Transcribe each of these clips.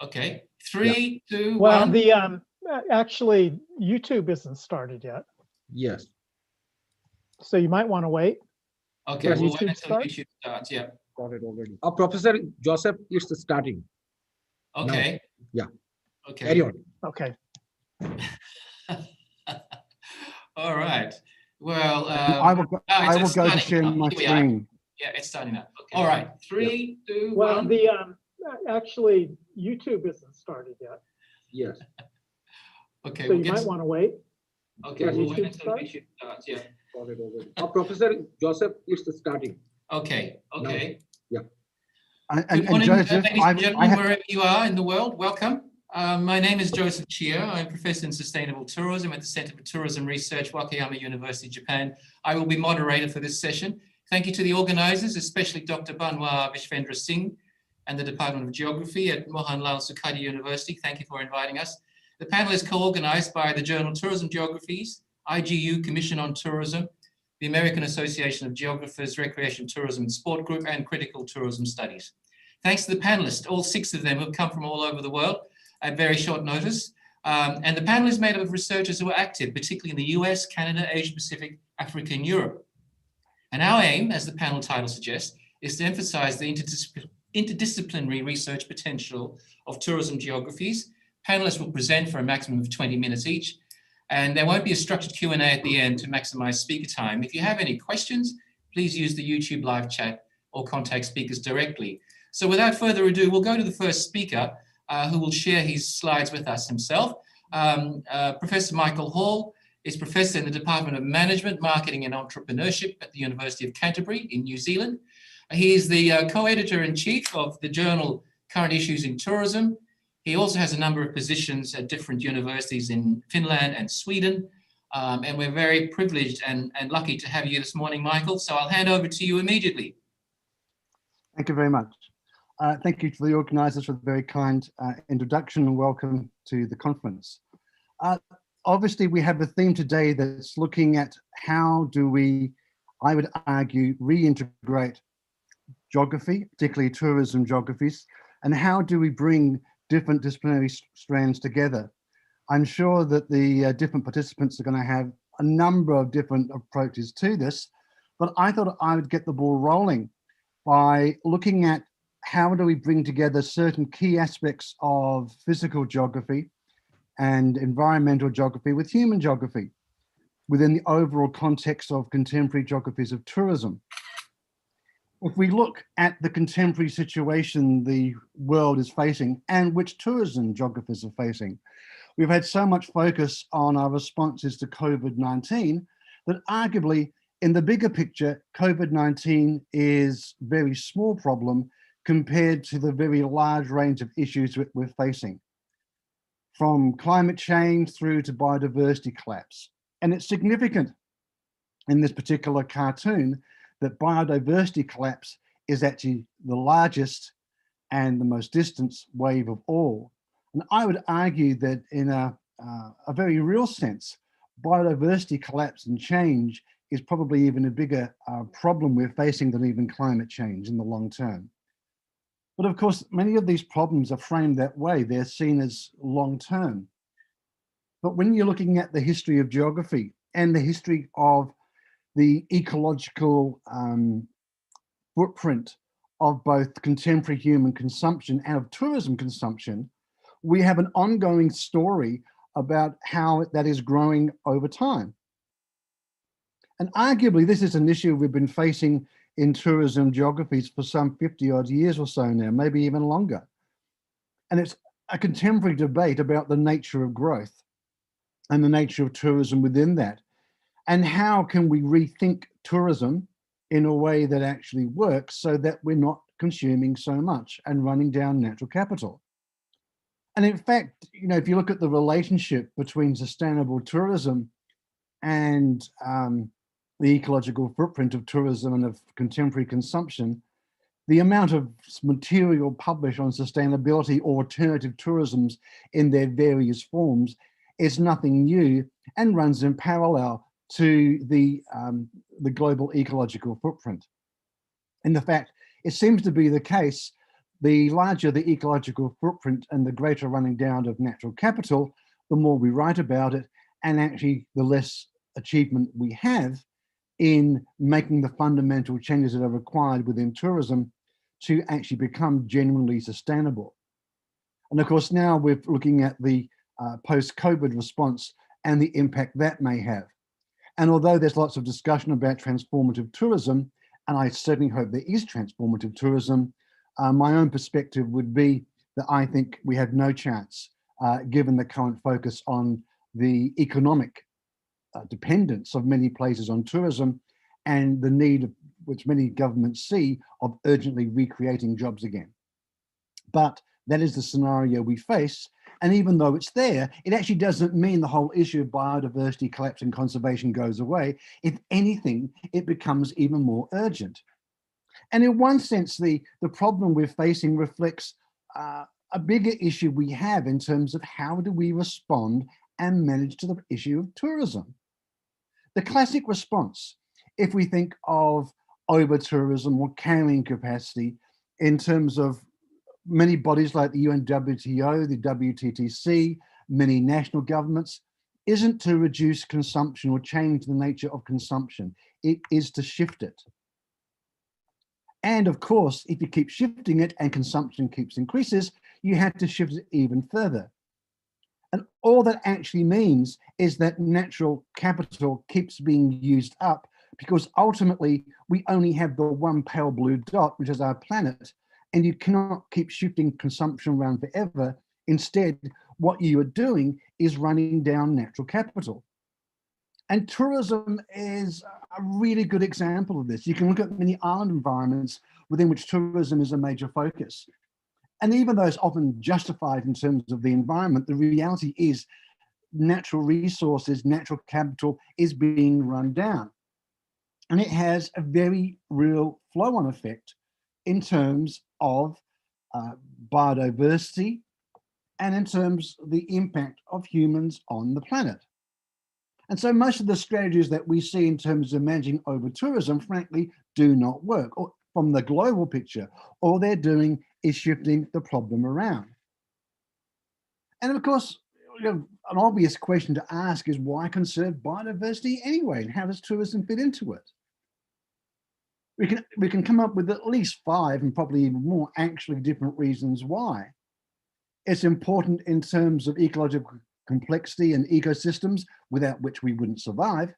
Okay. Yeah. 3, 2, Well, 1. the actually YouTube isn't started yet, Yes. so you might want to wait. Okay, Yes, we'll wait YouTube until start? YouTube starts. Yeah. Started already. Professor Joseph, it's starting. Okay. Yeah. Okay. Carry on. Okay. All right. Well, I will go, it's I will go to starting share now. my Here we are. screen. Yeah, it's starting now. Okay. All right. 3, 2, 1. Well, the actually YouTube isn't started yet, Yes. Okay, so we'll you get might want to wait. okay, Yes, we'll wait YouTube until start? YouTube starts. Yeah. Started already. Professor Joseph, it's starting. Okay. Okay. Yeah. Good morning, Joseph, ladies and gentlemen, have, wherever you are in the world, welcome. My name is Joseph Chia. I'm Professor in Sustainable Tourism at the Center for Tourism Research, Wakayama University, Japan. I will be moderator for this session. Thank you to the organizers, especially Dr. Banwa Vishvendra Singh and the Department of Geography at Mohanlal Sukadi University. Thank you for inviting us. The panel is co-organized by the journal Tourism Geographies, IGU Commission on Tourism, the American Association of Geographers, Recreation Tourism and Sport Group, and Critical Tourism Studies. Thanks to the panelists, all 6 of them have come from all over the world at very short notice. And the panel is made up of researchers who are active, particularly in the US, Canada, Asia Pacific, Africa, and Europe. And our aim, as the panel title suggests, is to emphasize the interdisciplinary research potential of tourism geographies. Panelists will present for a maximum of 20 minutes each, and there won't be a structured Q&A at the end to maximize speaker time. If you have any questions, please use the YouTube live chat or contact speakers directly. So without further ado, we'll go to the first speaker, who will share his slides with us himself. Professor Michael Hall is Professor in the Department of Management, Marketing and Entrepreneurship at the University of Canterbury in New Zealand. He is the co-editor-in-chief of the journal Current Issues in Tourism. He also has a number of positions at different universities in Finland and Sweden. And we're very privileged and lucky to have you this morning, Michael. So I'll hand over to you immediately. Thank you very much. Thank you to the organisers for the very kind introduction and welcome to the conference. Obviously, we have a theme today that's looking at how do we, I would argue, reintegrate geography, particularly tourism geographies, and how do we bring different disciplinary strands together. I'm sure that the different participants are going to have a number of different approaches to this, but I thought I would get the ball rolling by looking at how do we bring together certain key aspects of physical geography and environmental geography with human geography within the overall context of contemporary geographies of tourism. If we look at the contemporary situation the world is facing and which tourism geographers are facing, we've had so much focus on our responses to COVID-19 that arguably in the bigger picture, COVID-19 is a very small problem compared to the very large range of issues that we're facing, from climate change through to biodiversity collapse. And it's significant in this particular cartoon that biodiversity collapse is actually the largest and the most distant wave of all. And I would argue that in a very real sense, biodiversity collapse and change is probably even a bigger problem we're facing than even climate change in the long term. But of course, many of these problems are framed that way. They're seen as long term. But when you're looking at the history of geography and the history of the ecological footprint of both contemporary human consumption and of tourism consumption, we have an ongoing story about how that is growing over time. And arguably, this is an issue we've been facing in tourism geographies for some 50 odd years or so now, maybe even longer. And it's a contemporary debate about the nature of growth and the nature of tourism within that. And how can we rethink tourism in a way that actually works so that we're not consuming so much and running down natural capital. And in fact, if you look at the relationship between sustainable tourism and the ecological footprint of tourism and of contemporary consumption, the amount of material published on sustainability or alternative tourisms in their various forms is nothing new and runs in parallel to the global ecological footprint. In fact, it seems to be the case the larger the ecological footprint and the greater running down of natural capital, the more we write about it, and actually the less achievement we have in making the fundamental changes that are required within tourism to actually become genuinely sustainable. And of course, now we're looking at the post-COVID response and the impact that may have. And although there's lots of discussion about transformative tourism, and I certainly hope there is transformative tourism, my own perspective would be that I think we have no chance, given the current focus on the economic dependence of many places on tourism and the need, which many governments see, of urgently recreating jobs again. But that is the scenario we face. And even though it's there, it actually doesn't mean the whole issue of biodiversity collapse and conservation goes away. If anything, it becomes even more urgent. And in one sense, the problem we're facing reflects a bigger issue we have in terms of how do we respond and manage to the issue of tourism. The classic response, if we think of over-tourism or carrying capacity in terms of many bodies like the UNWTO, the WTTC, many national governments, isn't to reduce consumption or change the nature of consumption. It is to shift it. And of course, if you keep shifting it and consumption keeps increases, you have to shift it even further. And all that actually means is that natural capital keeps being used up, because ultimately we only have the one pale blue dot, which is our planet, and you cannot keep shifting consumption around forever. Instead, what you are doing is running down natural capital. And tourism is a really good example of this. You can look at many island environments within which tourism is a major focus. And even though it's often justified in terms of the environment, the reality is natural resources, natural capital is being run down. And it has a very real flow-on effect in terms of biodiversity and in terms of the impact of humans on the planet. And so most of the strategies that we see in terms of managing over-tourism, frankly, do not work. Or from the global picture, all they're doing is shifting the problem around. And of course, an obvious question to ask is, why conserve biodiversity anyway? And how does tourism fit into it? We can come up with at least 5 and probably even more actually different reasons why. It's important in terms of ecological complexity and ecosystems, without which we wouldn't survive.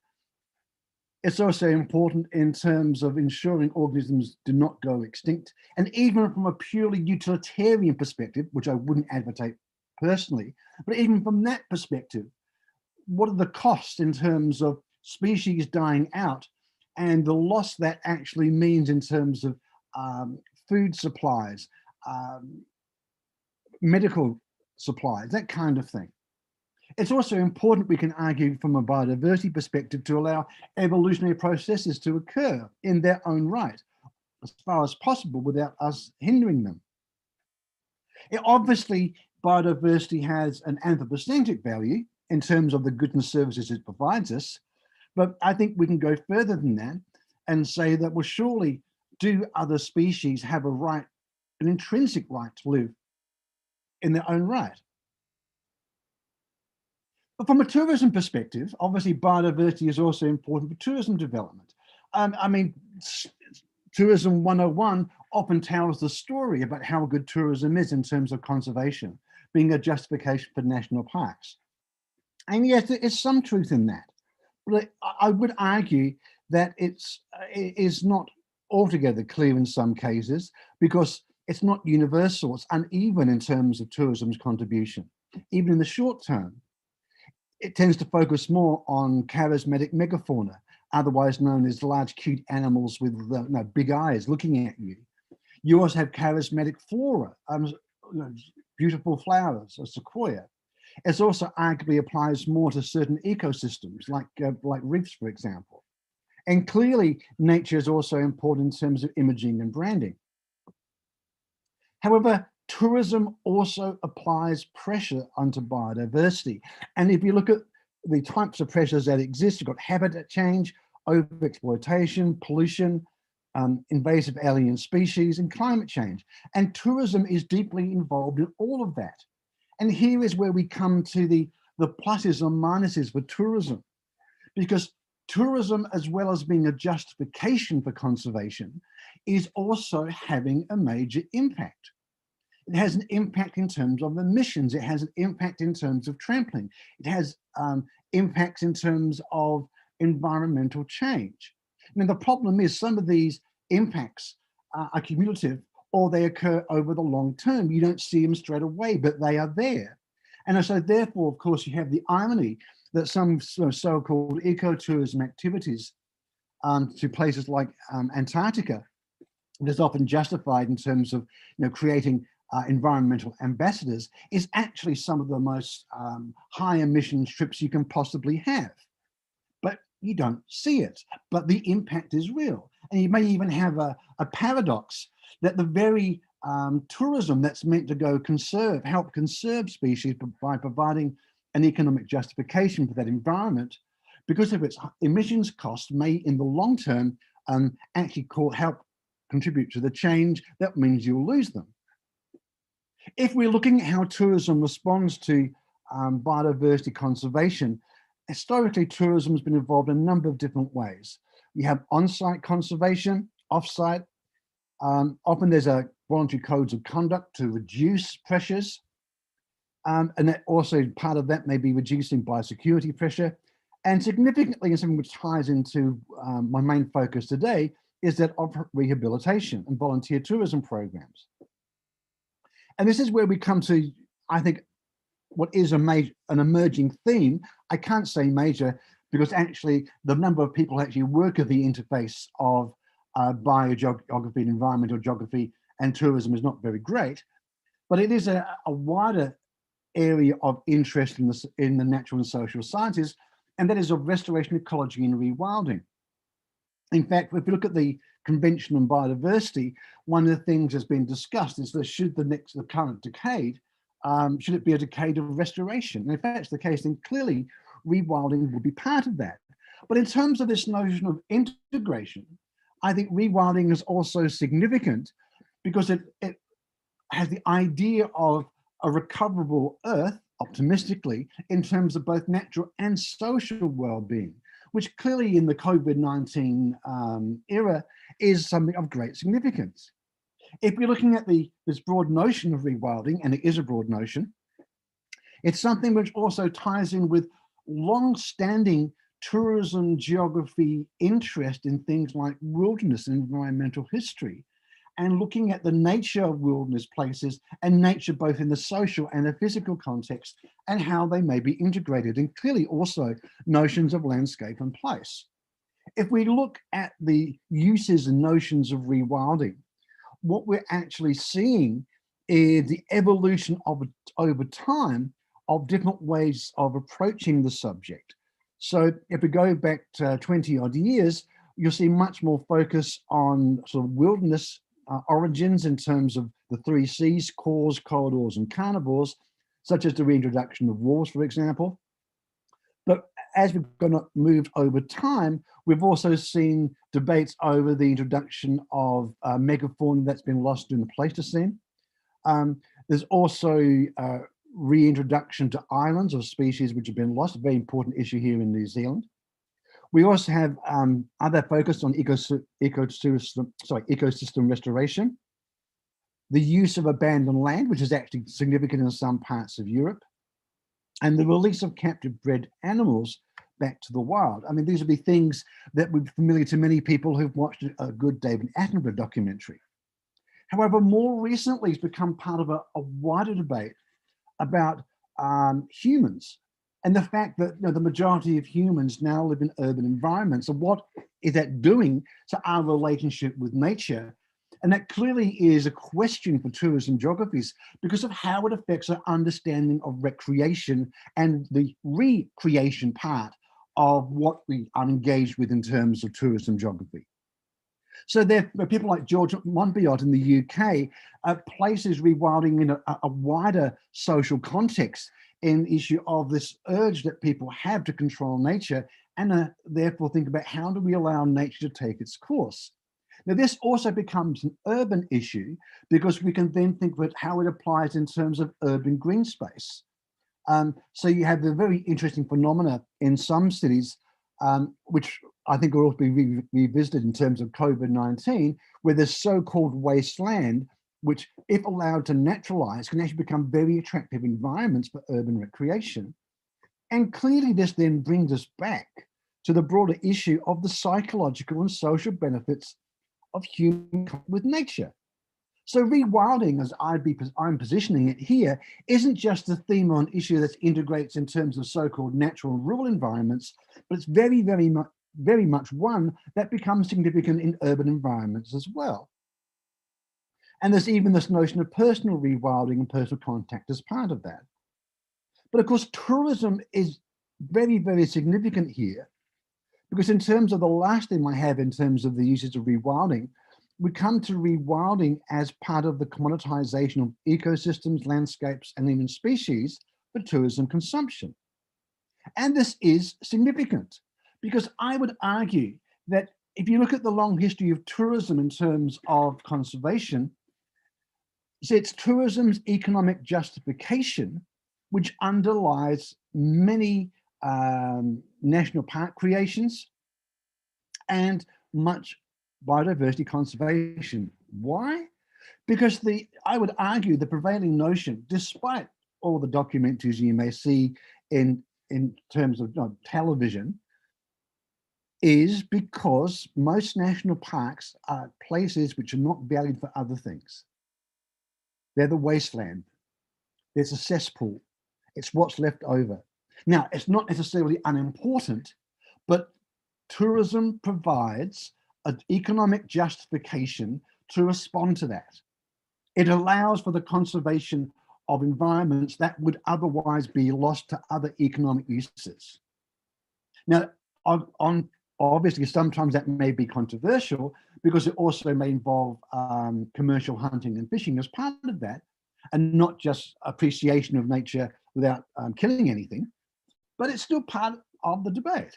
It's also important in terms of ensuring organisms do not go extinct. And even from a purely utilitarian perspective, which I wouldn't advocate personally, but even from that perspective, what are the costs in terms of species dying out and the loss that actually means in terms of food supplies, medical supplies, that kind of thing. It's also important, we can argue from a biodiversity perspective, to allow evolutionary processes to occur in their own right, as far as possible, without us hindering them. Obviously, biodiversity has an anthropocentric value in terms of the goods and services it provides us, but I think we can go further than that and say that, well, surely do other species have a right, an intrinsic right to live in their own right? But from a tourism perspective, obviously biodiversity is also important for tourism development. I mean, Tourism 101 often tells the story about how good tourism is in terms of conservation, being a justification for national parks. And yes, there is some truth in that. But I would argue that it is not altogether clear in some cases, because it's not universal. It's uneven in terms of tourism's contribution, even in the short term. It tends to focus more on charismatic megafauna, otherwise known as large, cute animals with big eyes looking at you. You also have charismatic flora, beautiful flowers, a sequoia. It also arguably applies more to certain ecosystems, like reefs, for example. And clearly, nature is also important in terms of imaging and branding. However, tourism also applies pressure onto biodiversity. And if you look at the types of pressures that exist, you've got habitat change, overexploitation, pollution, invasive alien species, and climate change. And tourism is deeply involved in all of that. And here is where we come to the pluses and minuses for tourism, because tourism, as well as being a justification for conservation, is also having a major impact. It has an impact in terms of emissions. It has an impact in terms of trampling. It has impacts in terms of environmental change. Now, the problem is some of these impacts are cumulative, or they occur over the long term. You don't see them straight away, but they are there. And so therefore, of course, you have the irony that some so-called ecotourism activities to places like Antarctica is often justified in terms of creating environmental ambassadors, is actually some of the most high emission trips you can possibly have. But you don't see it, but the impact is real. And you may even have a paradox that the very tourism that's meant to go help conserve species by providing an economic justification for that environment, because of its emissions costs, may in the long term actually help contribute to the change that means you'll lose them. If we're looking at how tourism responds to biodiversity conservation, historically tourism has been involved in a number of different ways. You have on-site conservation, off-site. Often there's a voluntary codes of conduct to reduce pressures. And that also part of that may be reducing biosecurity pressure. And significantly, and something which ties into my main focus today, is that of rehabilitation and volunteer tourism programs. And this is where we come to, I think, what is an emerging theme. I can't say major because actually the number of people who actually work at the interface of biogeography and environmental geography and tourism is not very great, but it is a wider area of interest in the natural and social sciences, and that is of restoration, ecology and rewilding. In fact, if you look at the Convention on Biodiversity, one of the things that's been discussed is that should the current decade, should it be a decade of restoration? And if that's the case, then clearly rewilding will be part of that. But in terms of this notion of integration, I think rewilding is also significant because it has the idea of a recoverable earth, optimistically, in terms of both natural and social well-being, which clearly in the COVID-19 era is something of great significance. If we're looking at this broad notion of rewilding, and it is a broad notion, it's something which also ties in with long-standing tourism geography interest in things like wilderness and environmental history, and looking at the nature of wilderness places and nature both in the social and the physical context and how they may be integrated, and clearly also notions of landscape and place. If we look at the uses and notions of rewilding, what we're actually seeing is the evolution of over time of different ways of approaching the subject. So if we go back to 20 odd years, you'll see much more focus on sort of wilderness origins in terms of the 3 Cs, cores, corridors, and carnivores, such as the reintroduction of wolves, for example. But as we've moved over time, we've also seen debates over the introduction of megafauna that's been lost in the Pleistocene. There's also reintroduction to islands of species which have been lost, a very important issue here in New Zealand. We also have other focus on ecosystem restoration, the use of abandoned land, which is actually significant in some parts of Europe, and the release of captive bred animals back to the wild. I mean, these would be things that would be familiar to many people who've watched a good David Attenborough documentary. However, more recently, it's become part of a wider debate about humans, and the fact that the majority of humans now live in urban environments, and what is that doing to our relationship with nature? And that clearly is a question for tourism geographies because of how it affects our understanding of recreation and the recreation part of what we are engaged with in terms of tourism geography. So there are people like George Monbiot in the UK places rewilding in a wider social context in the issue of this urge that people have to control nature and therefore think about how do we allow nature to take its course. Now, this also becomes an urban issue because we can then think about how it applies in terms of urban green space. So you have the very interesting phenomena in some cities, which I think will also be revisited in terms of COVID-19, where there's so-called wasteland, which, if allowed to naturalize, can actually become very attractive environments for urban recreation. And clearly this then brings us back to the broader issue of the psychological and social benefits of human contact with nature. So rewilding, as I'm positioning it here, isn't just a theme or an issue that integrates in terms of so-called natural and rural environments, but it's very much one that becomes significant in urban environments as well. And there's even this notion of personal rewilding and personal contact as part of that. But of course, tourism is very significant here, because in terms of the last thing I have in terms of the uses of rewilding, we come to rewilding as part of the commoditization of ecosystems, landscapes, and even species for tourism consumption. And this is significant because I would argue that if you look at the long history of tourism in terms of conservation, it's tourism's economic justification which underlies many national park creations and much biodiversity conservation. Why? Because I would argue the prevailing notion, despite all the documentaries you may see in terms of television, is because most national parks are places which are not valued for other things. They're the wasteland. There's a cesspool. It's what's left over. Now, it's not necessarily unimportant, but tourism provides an economic justification to respond to that. It allows for the conservation of environments that would otherwise be lost to other economic uses. Now, obviously, sometimes that may be controversial because it also may involve commercial hunting and fishing as part of that, and not just appreciation of nature without killing anything, but it's still part of the debate.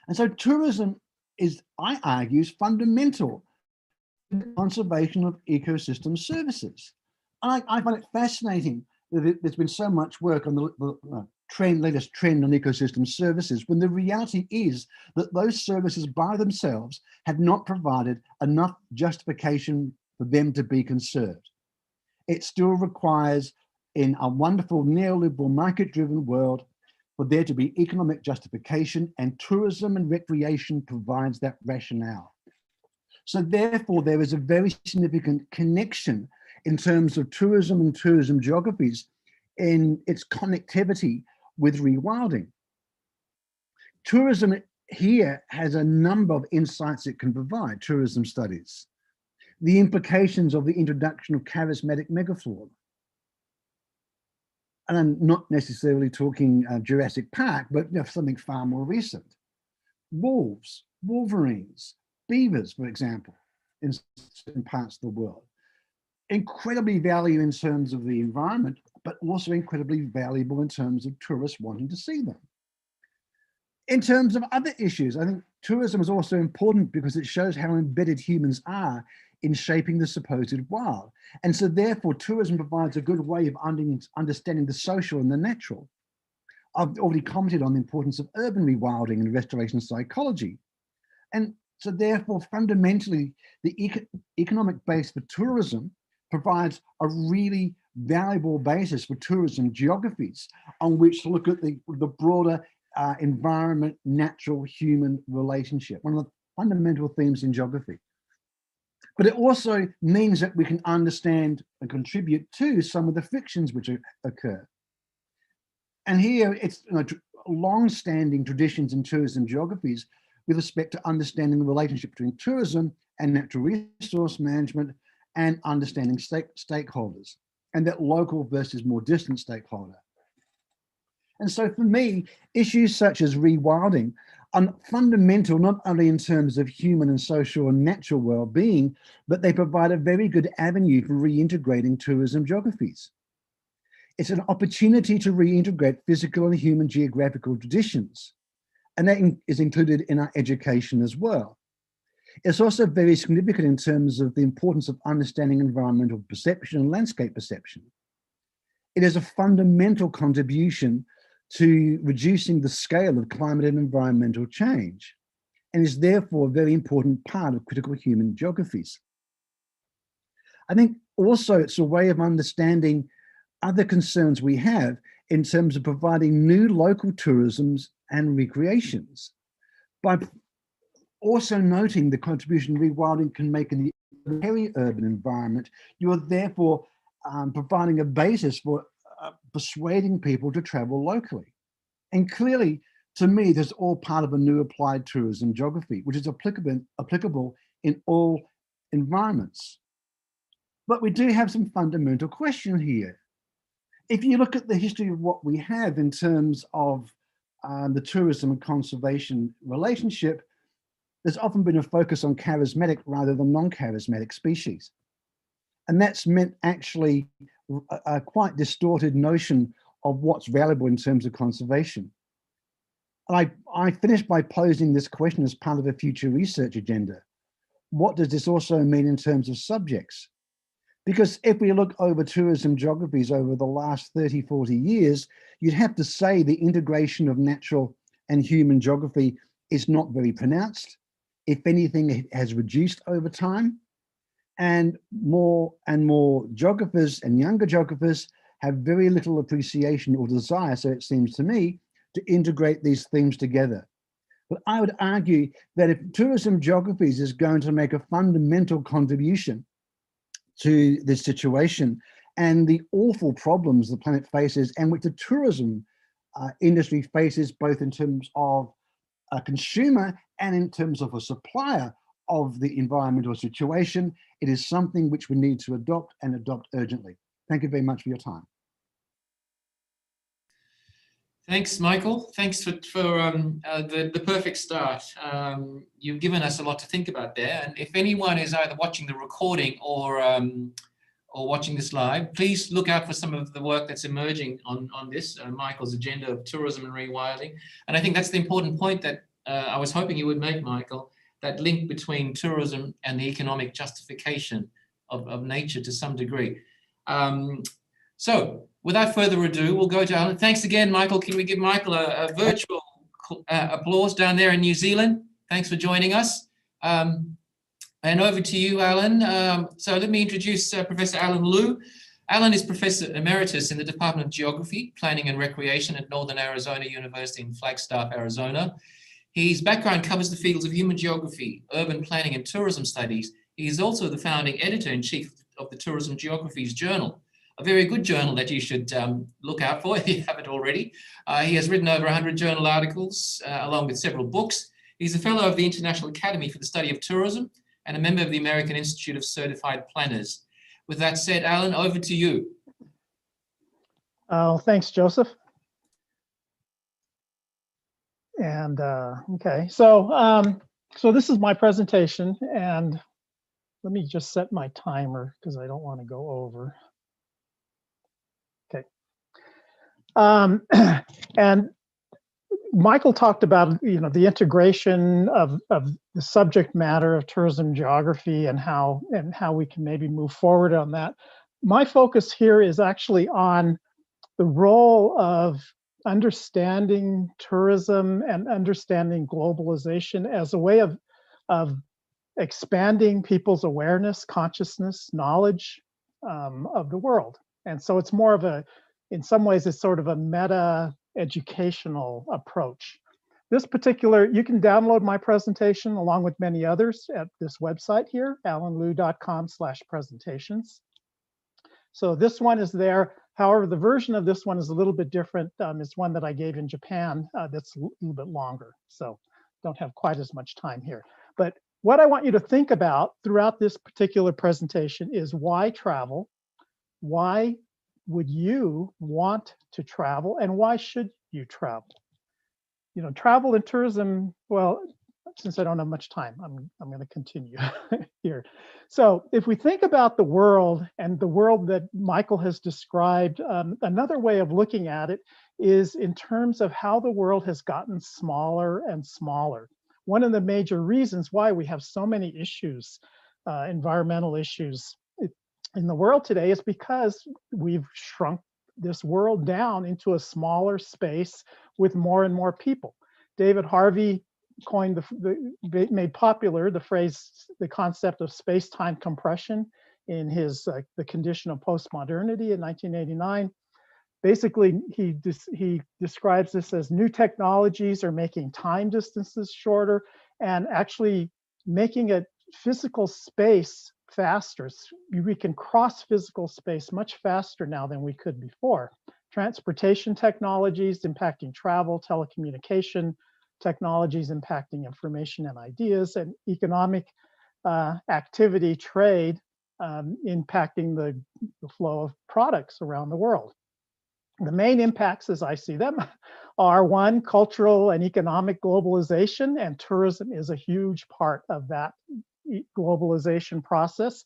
And so tourism is, I argue, is fundamental to the conservation of ecosystem services. I find it fascinating that there's been so much work on the latest trend on ecosystem services, when the reality is that those services by themselves have not provided enough justification for them to be conserved. It still requires, in a wonderful neoliberal market-driven world, for there to be economic justification, and tourism and recreation provides that rationale. So therefore, there is a very significant connection in terms of tourism and tourism geographies in its connectivity with rewilding. Tourism here has a number of insights it can provide, tourism studies. The implications of the introduction of charismatic megafauna. And I'm not necessarily talking Jurassic Park, but something far more recent. Wolves, wolverines, beavers, for example, in certain parts of the world. Incredibly valuable in terms of the environment, but also incredibly valuable in terms of tourists wanting to see them. In terms of other issues, I think tourism is also important because it shows how embedded humans are in shaping the supposed wild. And so therefore, tourism provides a good way of understanding the social and the natural. I've already commented on the importance of urban rewilding and restoration psychology. And so therefore, fundamentally, the economic base for tourism provides a really valuable basis for tourism geographies on which to look at the broader environment, natural, human relationship, one of the fundamental themes in geography. But it also means that we can understand and contribute to some of the frictions which occur. And here it's long-standing traditions in tourism geographies with respect to understanding the relationship between tourism and natural resource management and understanding stakeholders, and that local versus more distant stakeholder. And so for me, issues such as rewilding are fundamental, not only in terms of human and social and natural well-being, but they provide a very good avenue for reintegrating tourism geographies. It's an opportunity to reintegrate physical and human geographical traditions, and that is included in our education as well. It's also very significant in terms of the importance of understanding environmental perception and landscape perception. It is a fundamental contribution to reducing the scale of climate and environmental change, and is therefore a very important part of critical human geographies. I think also it's a way of understanding other concerns we have in terms of providing new local tourisms and recreations, by also noting the contribution rewilding can make in the peri-urban environment. You are therefore providing a basis for persuading people to travel locally. And clearly, to me, this is all part of a new applied tourism geography, which is applicable in all environments. But we do have some fundamental questions here. If you look at the history of what we have in terms of the tourism and conservation relationship, there's often been a focus on charismatic rather than non-charismatic species. And that's meant actually a quite distorted notion of what's valuable in terms of conservation. And I finished by posing this question as part of a future research agenda. What does this also mean in terms of subjects? Because if we look over tourism geographies over the last 30, 40 years, you'd have to say the integration of natural and human geography is not very pronounced. If anything, it has reduced over time. And more geographers and younger geographers have very little appreciation or desire, so it seems to me, to integrate these themes together. But I would argue that if tourism geographies is going to make a fundamental contribution to this situation and the awful problems the planet faces, and which the tourism industry faces, both in terms of a consumer and in terms of a supplier of the environmental situation, it is something which we need to adopt, and adopt urgently. Thank you very much for your time. Thanks, Michael. Thanks for the perfect start. You've given us a lot to think about there. And if anyone is either watching the recording or watching this live, please look out for some of the work that's emerging on this, Michael's agenda of tourism and rewilding. And I think that's the important point that I was hoping you would make, Michael, that link between tourism and the economic justification of nature to some degree. So without further ado, we'll go to Alan. Thanks again, Michael. Can we give Michael a virtual applause down there in New Zealand? Thanks for joining us. And over to you, Alan. So let me introduce Professor Alan Liu. Alan is Professor Emeritus in the Department of Geography, Planning and Recreation at Northern Arizona University in Flagstaff, Arizona. His background covers the fields of human geography, urban planning and tourism studies. He is also the founding editor-in-chief of the Tourism Geographies Journal, a very good journal that you should look out for if you haven't already. He has written over 100 journal articles along with several books. He's a fellow of the International Academy for the Study of Tourism and a member of the American Institute of Certified Planners. With that said, Alan, over to you. Thanks, Joseph. And okay, so this is my presentation, and let me just set my timer because I don't want to go over. Okay. And Michael talked about, the integration of the subject matter of tourism geography and how we can maybe move forward on that. My focus here is actually on the role of understanding tourism and understanding globalization as a way of expanding people's awareness, consciousness, knowledge of the world. And so it's more of in some ways, it's sort of a meta educational approach. This particular, you can download my presentation along with many others at this website here, alanliu.com/presentations. So this one is there. However, the version of this one is a little bit different. It's one that I gave in Japan that's a little bit longer. So don't have quite as much time here. But what I want you to think about throughout this particular presentation is why travel? Why would you want to travel, and why should you travel? Travel and tourism, well, since I don't have much time, I'm going to continue here. So if we think about the world and the world that Michael has described, another way of looking at it is in terms of how the world has gotten smaller and smaller. one of the major reasons why we have so many issues, environmental issues in the world today, is because we've shrunk this world down into a smaller space with more and more people. David Harvey coined made popular the phrase, the concept of space-time compression in his The Condition of Postmodernity in 1989. Basically, he describes this as new technologies are making time distances shorter and actually making a physical space faster. We can cross physical space much faster now than we could before. Transportation technologies impacting travel, telecommunication technologies impacting information and ideas, and economic activity, trade, impacting the flow of products around the world. The main impacts, as I see them, are one, cultural and economic globalization, and tourism is a huge part of that globalization process.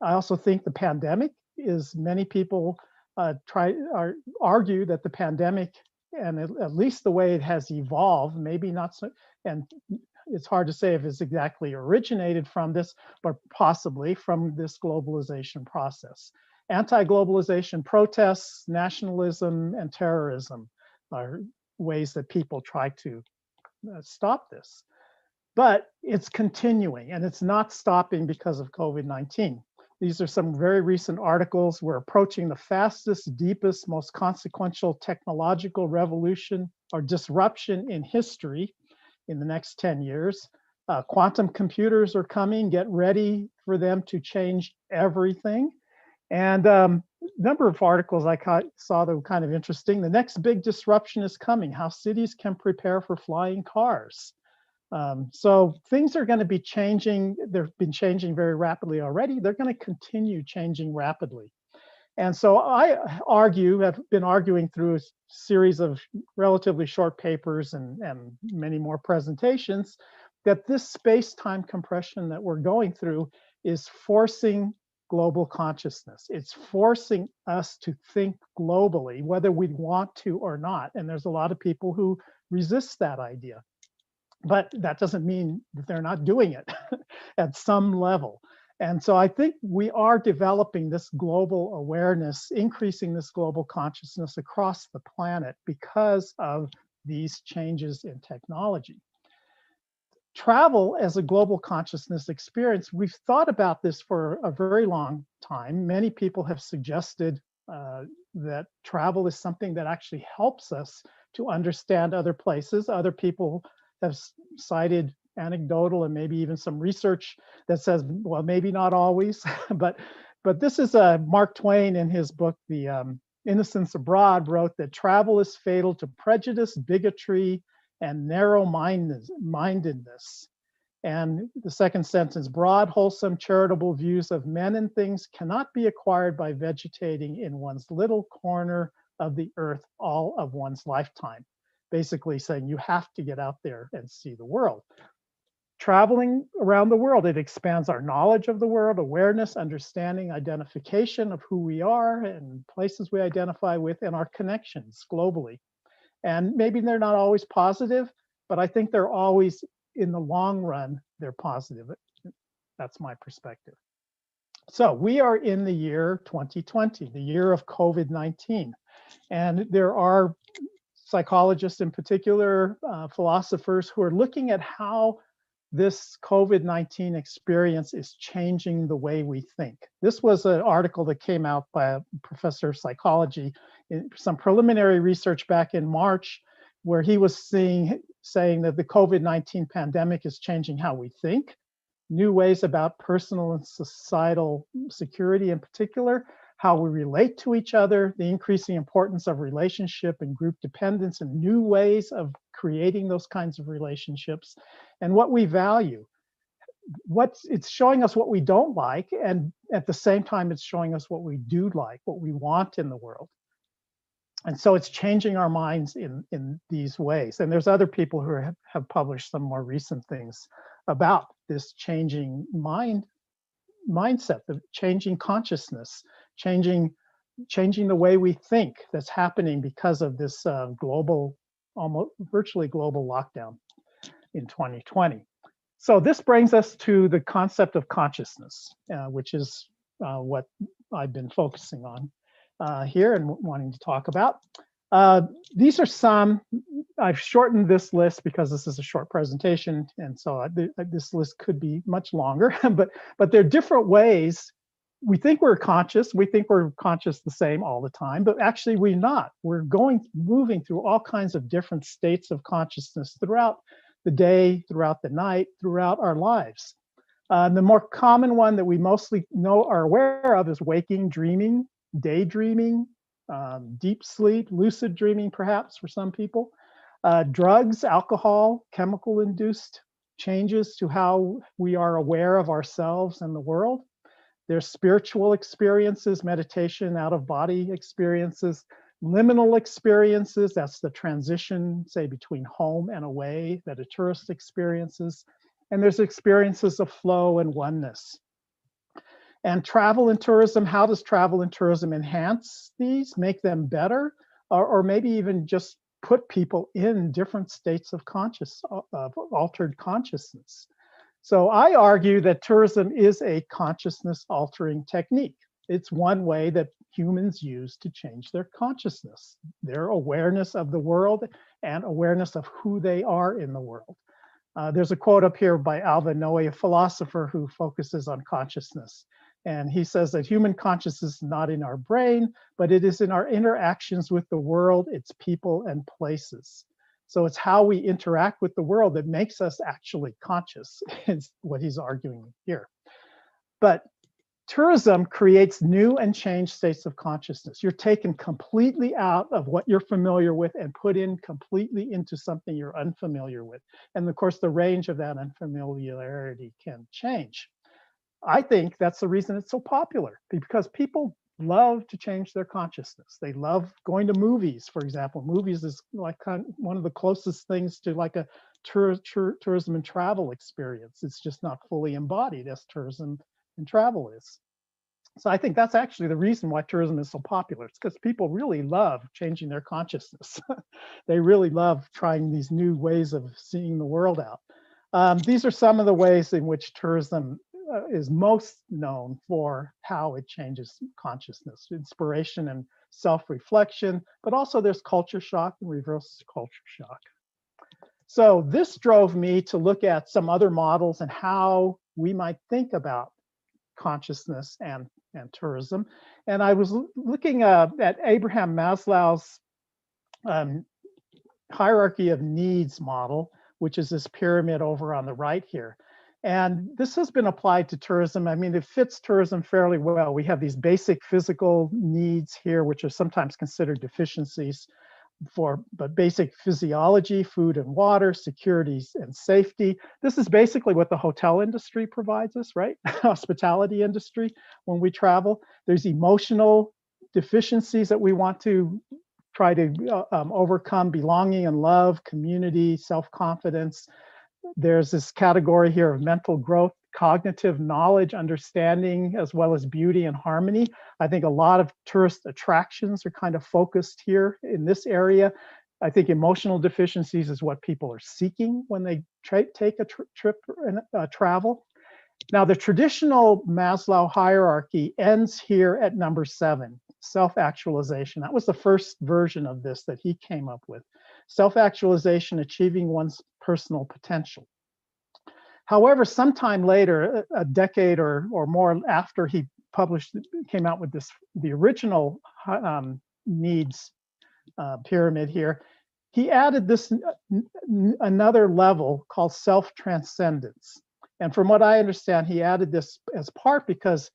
I also think the pandemic is, many people argue that the pandemic, and at least the way it has evolved, maybe not so, and it's hard to say if it's exactly originated from this, but possibly from this globalization process. Anti-globalization protests, nationalism, and terrorism are ways that people try to stop this. But it's continuing, and it's not stopping because of COVID-19. These are some very recent articles. We're approaching the fastest, deepest, most consequential technological revolution or disruption in history in the next 10 years. Quantum computers are coming. Get ready for them to change everything. And a number of articles I saw that were kind of interesting. The next big disruption is coming, how cities can prepare for flying cars. So things are going to be changing. They've been changing very rapidly already. They're going to continue changing rapidly. And so I have been arguing through a series of relatively short papers and many more presentations, that this space-time compression that we're going through is forcing global consciousness. It's forcing us to think globally, whether we want to or not. And there's a lot of people who resist that idea. But that doesn't mean that they're not doing it at some level. And so I think we are developing this global awareness, increasing this global consciousness across the planet because of these changes in technology. Travel as a global consciousness experience, we've thought about this for a very long time. Many people have suggested that travel is something that actually helps us to understand other places. Other people have cited anecdotal and maybe even some research that says, well, maybe not always, but this is Mark Twain in his book, The Innocents Abroad, wrote that travel is fatal to prejudice, bigotry, and narrow-mindedness. And the second sentence, broad, wholesome, charitable views of men and things cannot be acquired by vegetating in one's little corner of the earth all of one's lifetime. Basically saying you have to get out there and see the world. Traveling around the world, it expands our knowledge of the world, awareness, understanding, identification of who we are and places we identify with, and our connections globally. And maybe they're not always positive, but I think they're always, in the long run, they're positive. That's my perspective. So we are in the year 2020, the year of COVID-19. And there are psychologists in particular, philosophers who are looking at how this COVID-19 experience is changing the way we think. This was an article that came out by a professor of psychology in some preliminary research back in March, where he was saying that the COVID-19 pandemic is changing how we think, new ways about personal and societal security in particular, how we relate to each other, the increasing importance of relationship and group dependence, and new ways of creating those kinds of relationships, and what we value. It's showing us what we don't like, and at the same time, it's showing us what we do like, what we want in the world. And so it's changing our minds in these ways. And there's other people who have published some more recent things about this changing mindset, the changing consciousness, changing the way we think that's happening because of this global, almost virtually global lockdown. in 2020. So this brings us to the concept of consciousness, which is what I've been focusing on here and wanting to talk about. These are some, I've shortened this list because this is a short presentation, and so this list could be much longer, but there are different ways. We think we're conscious the same all the time, but actually we're not. We're moving through all kinds of different states of consciousness throughout the day, throughout the night, throughout our lives. The more common one that we mostly are aware of is waking dreaming, daydreaming, deep sleep, lucid dreaming perhaps for some people. Drugs, alcohol, chemical-induced changes to how we are aware of ourselves and the world. There's spiritual experiences, meditation, out-of-body experiences, liminal experiences, that's the transition, say, between home and away that a tourist experiences. And there's experiences of flow and oneness. And travel and tourism, how does travel and tourism enhance these, make them better, or maybe even just put people in different states of altered consciousness? So I argue that tourism is a consciousness altering technique. It's one way that humans use to change their consciousness, their awareness of the world and awareness of who they are in the world. There's a quote up here by Alvin Noe, a philosopher who focuses on consciousness. And he says that human consciousness is not in our brain, but it is in our interactions with the world, its people and places. So it's how we interact with the world that makes us actually conscious, is what he's arguing here. But tourism creates new and changed states of consciousness. You're taken completely out of what you're familiar with and put in completely into something you're unfamiliar with. And of course, the range of that unfamiliarity can change. I think that's the reason it's so popular, because people love to change their consciousness. They love going to movies, for example. Movies is like one of the closest things to like a tourism and travel experience. It's just not fully embodied as tourism and travel is. So I think that's actually the reason why tourism is so popular. It's because people really love changing their consciousness. They really love trying these new ways of seeing the world out. These are some of the ways in which tourism is most known for how it changes consciousness, inspiration and self-reflection, but also there's culture shock and reverse culture shock. So this drove me to look at some other models and how we might think about consciousness and tourism. And I was looking at Abraham Maslow's hierarchy of needs model, which is this pyramid over on the right here. And this has been applied to tourism. I mean, it fits tourism fairly well. We have these basic physical needs here, which are sometimes considered deficiencies but basic physiology, food and water, security and safety. This is basically what the hotel industry provides us, right? Hospitality industry when we travel. There's emotional deficiencies that we want to try to overcome: belonging and love, community, self-confidence. There's this category here of mental growth, cognitive knowledge, understanding, as well as beauty and harmony. I think a lot of tourist attractions are kind of focused here in this area. I think emotional deficiencies is what people are seeking when they take a trip and travel. Now, the traditional Maslow hierarchy ends here at number 7, self-actualization. That was the first version of this that he came up with. Self-actualization, achieving one's personal potential. However, sometime later, a decade or more after he came out with the original needs pyramid here, he added this another level called self-transcendence. And from what I understand, he added this as part because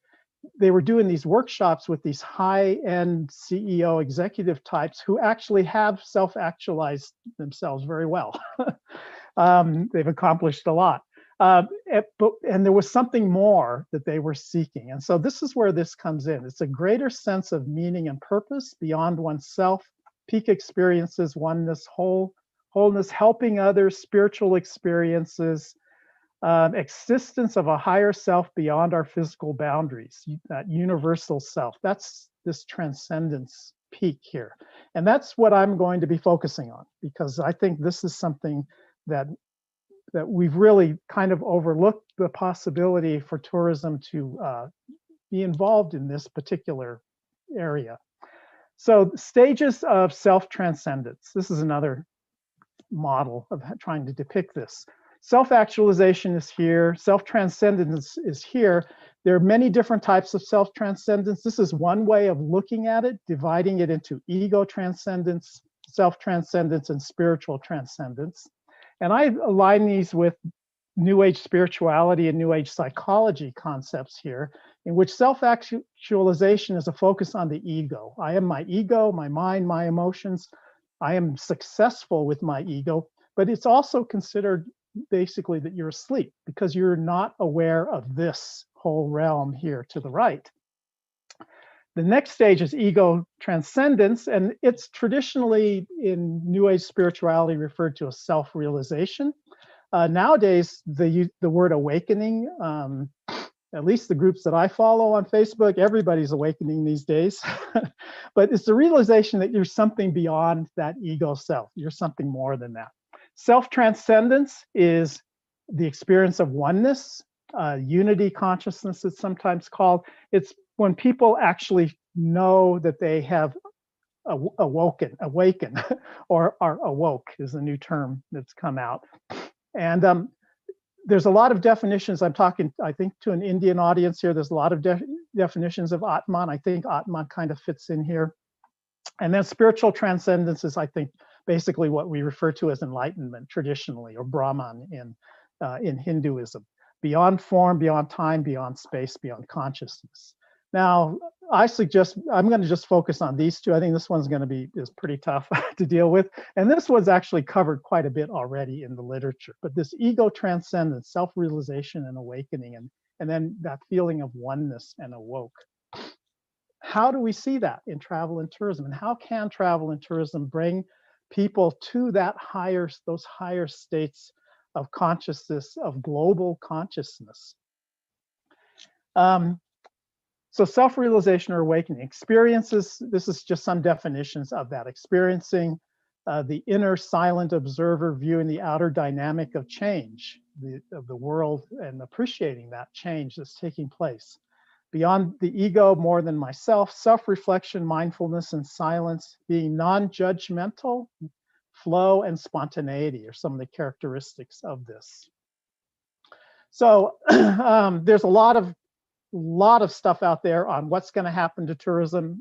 they were doing these workshops with these high-end CEO executive types who actually have self-actualized themselves very well. They've accomplished a lot. And there was something more that they were seeking. And so this is where this comes in. It's a greater sense of meaning and purpose beyond oneself, peak experiences, oneness, wholeness, helping others, spiritual experiences, existence of a higher self beyond our physical boundaries, that universal self. That's this transcendence peak here. And that's what I'm going to be focusing on, because I think this is something that that we've really kind of overlooked the possibility for tourism to be involved in this particular area. So stages of self-transcendence. This is another model of trying to depict this. Self-actualization is here, self-transcendence is here. There are many different types of self-transcendence. This is one way of looking at it, dividing it into ego-transcendence, self-transcendence, and spiritual transcendence. And I align these with New Age spirituality and New Age psychology concepts here, in which self-actualization is a focus on the ego. I am my ego, my mind, my emotions. I am successful with my ego, but it's also considered basically that you're asleep because you're not aware of this whole realm here to the right. The next stage is ego transcendence, and it's traditionally in New Age spirituality referred to as self-realization. Nowadays, the word awakening, at least the groups that I follow on Facebook, everybody's awakening these days. But it's the realization that you're something beyond that ego self. You're something more than that. Self-transcendence is the experience of oneness, unity consciousness it's sometimes called. It's when people actually know that they have awaken, or are awoke is the new term that's come out. And there's a lot of definitions. I'm talking, I think, to an Indian audience here. There's a lot of definitions of Atman. I think Atman kind of fits in here. And then spiritual transcendence is, I think, basically what we refer to as enlightenment traditionally, or Brahman in Hinduism. Beyond form, beyond time, beyond space, beyond consciousness. Now, I suggest I'm going to just focus on these two. I think this one's going to be pretty tough to deal with. And this was actually covered quite a bit already in the literature. But this ego transcendence, self-realization and awakening, and then that feeling of oneness and awoke. How do we see that in travel and tourism? And how can travel and tourism bring people to that those higher states of consciousness, of global consciousness? So self-realization or awakening experiences, this is just some definitions of that. Experiencing the inner silent observer viewing the outer dynamic of change of the world and appreciating that change that's taking place. Beyond the ego, more than myself, self-reflection, mindfulness, and silence, being non-judgmental, flow, and spontaneity are some of the characteristics of this. So there's a lot of stuff out there on what's going to happen to tourism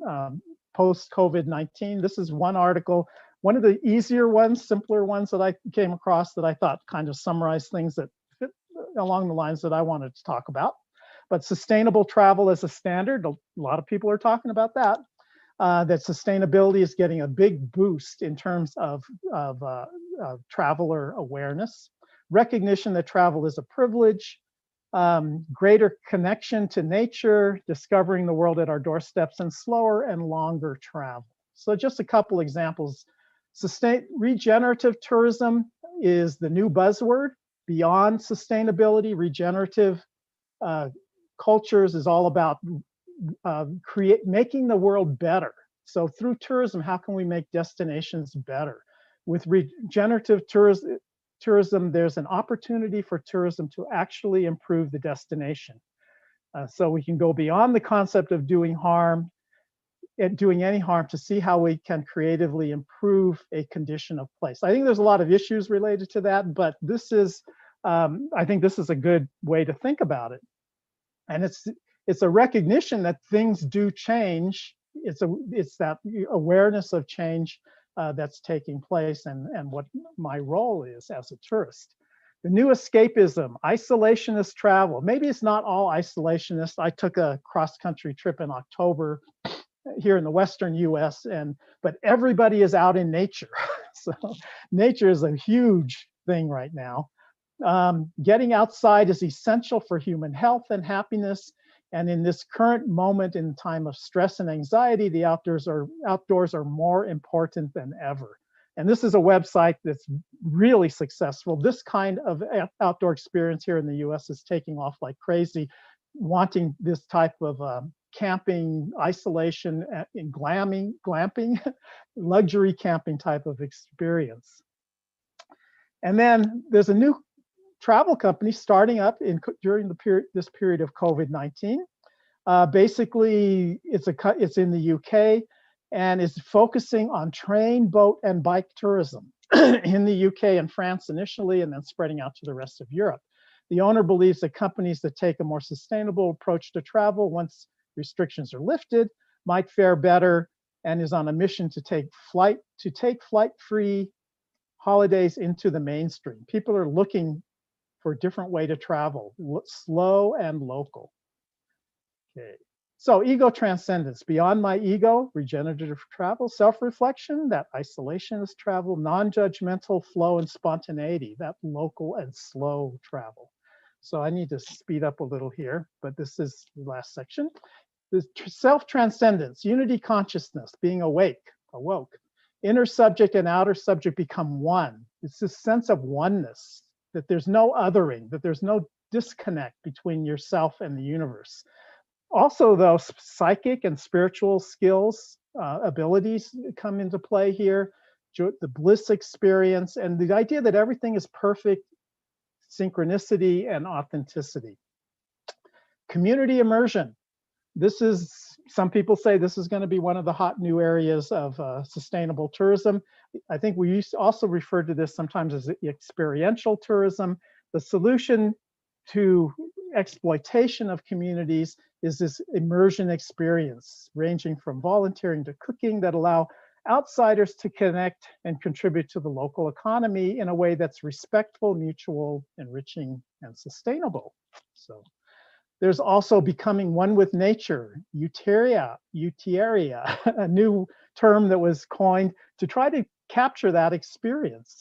post-COVID-19. This is one article, one of the easier ones, simpler ones that I came across that I thought kind of summarized things that fit along the lines that I wanted to talk about. But sustainable travel as a standard, a lot of people are talking about that. That sustainability is getting a big boost in terms of traveler awareness, recognition that travel is a privilege, greater connection to nature, discovering the world at our doorsteps, and slower and longer travel. So just a couple examples. Regenerative tourism is the new buzzword. Beyond sustainability, regenerative cultures is all about making the world better. So through tourism, how can we make destinations better? With regenerative tourism, there's an opportunity for tourism to actually improve the destination. So we can go beyond the concept of doing harm, doing any harm, to see how we can creatively improve a condition of place. I think there's a lot of issues related to that, but this is, I think this is a good way to think about it. And it's a recognition that things do change. It's that awareness of change that's taking place, and what my role is as a tourist. The new escapism, isolationist travel. Maybe it's not all isolationist. I took a cross-country trip in October here in the Western US, but everybody is out in nature. So nature is a huge thing right now. Getting outside is essential for human health and happiness. And in this current moment in time of stress and anxiety, the outdoors are more important than ever. And this is a website that's really successful. This kind of outdoor experience here in the US is taking off like crazy, wanting this type of camping, isolation, and glamping, luxury camping type of experience. And then there's a new travel company starting up during this period of COVID-19. Basically, it's in the UK and is focusing on train, boat, and bike tourism in the UK and France initially, and then spreading out to the rest of Europe. The owner believes that companies that take a more sustainable approach to travel once restrictions are lifted might fare better, and is on a mission to take flight-free holidays into the mainstream. People are looking for a different way to travel, slow and local. Okay, so EgoTranscendence, beyond my ego, regenerative travel, self-reflection, that isolationist travel, non-judgmental flow and spontaneity, that local and slow travel. So I need to speed up a little here, but this is the last section. This SelfTranscendence, unity consciousness, being awoke. Inner subject and outer subject become one. It's this sense of oneness, that there's no othering, that there's no disconnect between yourself and the universe. Also, though, psychic and spiritual skills, abilities come into play here, the bliss experience, and the idea that everything is perfect, synchronicity and authenticity. Community immersion. This is, some people say this is going to be one of the hot new areas of sustainable tourism. I think we used to also refer to this sometimes as experiential tourism. The solution to exploitation of communities is this immersion experience, ranging from volunteering to cooking, that allow outsiders to connect and contribute to the local economy in a way that's respectful, mutual, enriching, and sustainable. So there's also becoming one with nature, euteria, a new term that was coined to try to capture that experience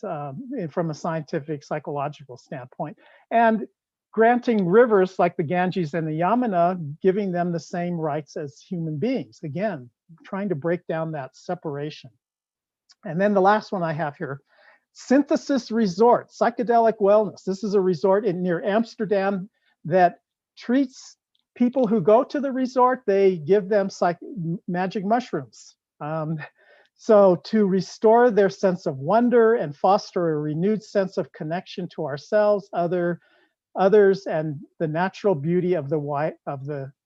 from a scientific, psychological standpoint. And granting rivers like the Ganges and the Yamuna, giving them the same rights as human beings. Again, trying to break down that separation. And then the last one I have here, Synthesis Resort, Psychedelic Wellness. This is a resort near Amsterdam that treats people who go to the resort, they give them magic mushrooms. So to restore their sense of wonder and foster a renewed sense of connection to ourselves, others, and the natural beauty of the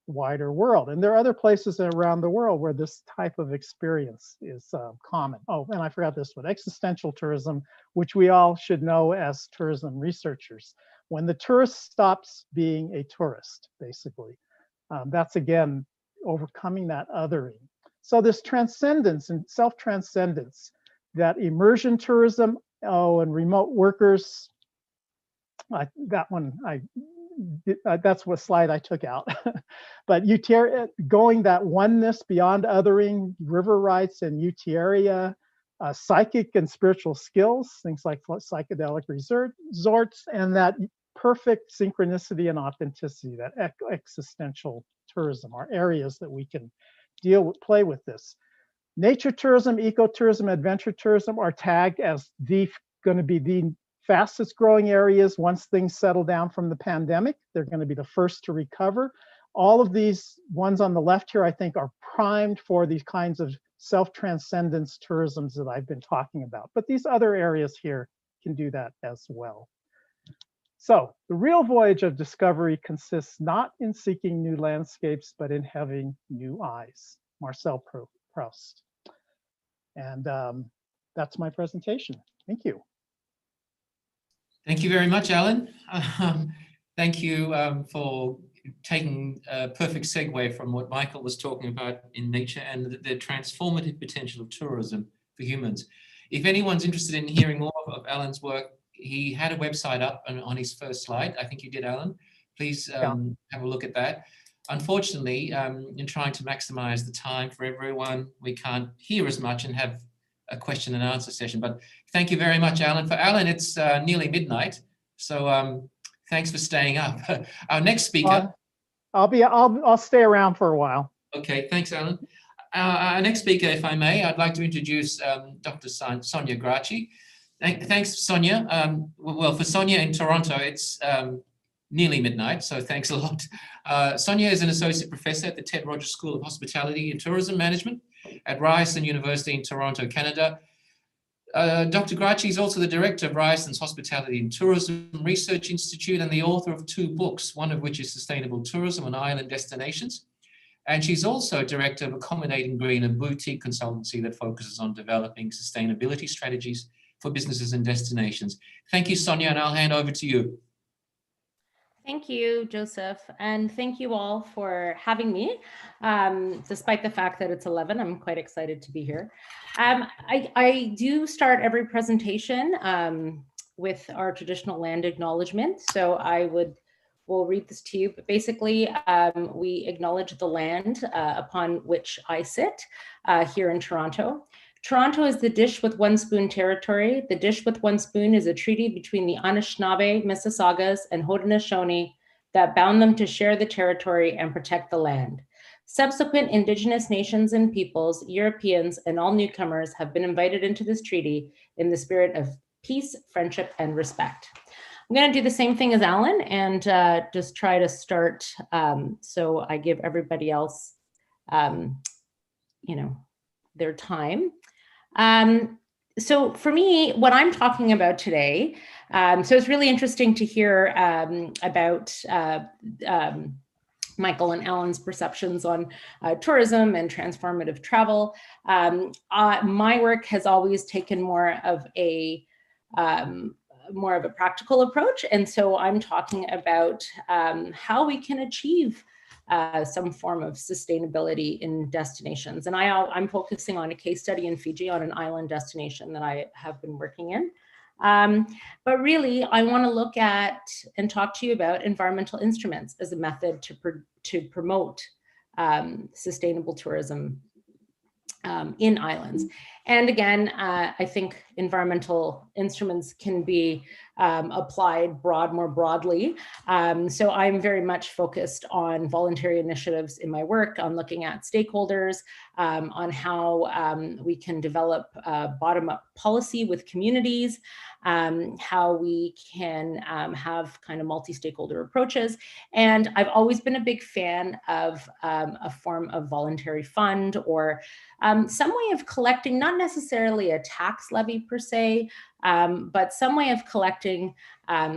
wider world. And there are other places around the world where this type of experience is common. Oh, and I forgot this one, Existential Tourism, which we all should know as tourism researchers. When the tourist stops being a tourist, basically. That's, again, overcoming that othering. So this transcendence and self-transcendence, that immersion tourism, and remote workers, that one, that's what slide I took out. But going that oneness beyond othering, river rights and euteria, psychic and spiritual skills, things like psychedelic resorts, and that perfect synchronicity and authenticity, that existential tourism, are areas that we can play with this. Nature tourism, ecotourism, adventure tourism are tagged as going to be the fastest growing areas once things settle down from the pandemic. They're going to be the first to recover. All of these ones on the left here, I think, are primed for these kinds of self-transcendence tourisms that I've been talking about. But these other areas here can do that as well. So the real voyage of discovery consists not in seeking new landscapes, but in having new eyes. Marcel Proust. And that's my presentation. Thank you. Thank you very much, Alan. Thank you for taking a perfect segue from what Michael was talking about in nature and the transformative potential of tourism for humans. If anyone's interested in hearing more of Alan's work, he had a website up on his first slide. I think you did, Alan. Please have a look at that. Unfortunately, in trying to maximize the time for everyone, we can't hear as much and have a question and answer session. But thank you very much, Alan. For Alan, it's nearly midnight, so thanks for staying up. Our next speaker. I'll stay around for a while. Okay, thanks, Alan. Our next speaker, if I may, I'd like to introduce Dr. Sonia Gracchi. Thanks, Sonia. Well, for Sonia in Toronto, it's nearly midnight, so thanks a lot. Sonia is an associate professor at the Ted Rogers School of Hospitality and Tourism Management at Ryerson University in Toronto, Canada. Dr. Gracchi is also the director of Ryerson's Hospitality and Tourism Research Institute and the author of 2 books, one of which is Sustainable Tourism on Island Destinations. And she's also director of Accommodating Green, a boutique consultancy that focuses on developing sustainability strategies for businesses and destinations. Thank you, Sonia, and I'll hand over to you. Thank you, Joseph, and thank you all for having me. Despite the fact that it's 11, I'm quite excited to be here. I do start every presentation with our traditional land acknowledgement, so will read this to you, but basically we acknowledge the land upon which I sit here in Toronto. Toronto is the dish with one spoon territory. The dish with one spoon is a treaty between the Anishinaabe, Mississaugas, and Haudenosaunee that bound them to share the territory and protect the land. Subsequent Indigenous nations and peoples, Europeans, and all newcomers have been invited into this treaty in the spirit of peace, friendship, and respect. I'm going to do the same thing as Alan and just try to start so I give everybody else, their time. So for me, what I'm talking about today, so it's really interesting to hear about Michael and Alan's perceptions on tourism and transformative travel. My work has always taken more of a practical approach. And so I'm talking about how we can achieve some form of sustainability in destinations. And I'm focusing on a case study in Fiji on an island destination that I have been working in. But really, I want to look at and talk to you about environmental instruments as a method to promote sustainable tourism in islands. And again, I think environmental instruments can be applied more broadly. So I'm very much focused on voluntary initiatives in my work, on looking at stakeholders, on how we can develop bottom-up policy with communities, how we can have kind of multi-stakeholder approaches. And I've always been a big fan of a form of voluntary fund or some way of collecting, not necessarily a tax levy per se, but some way of collecting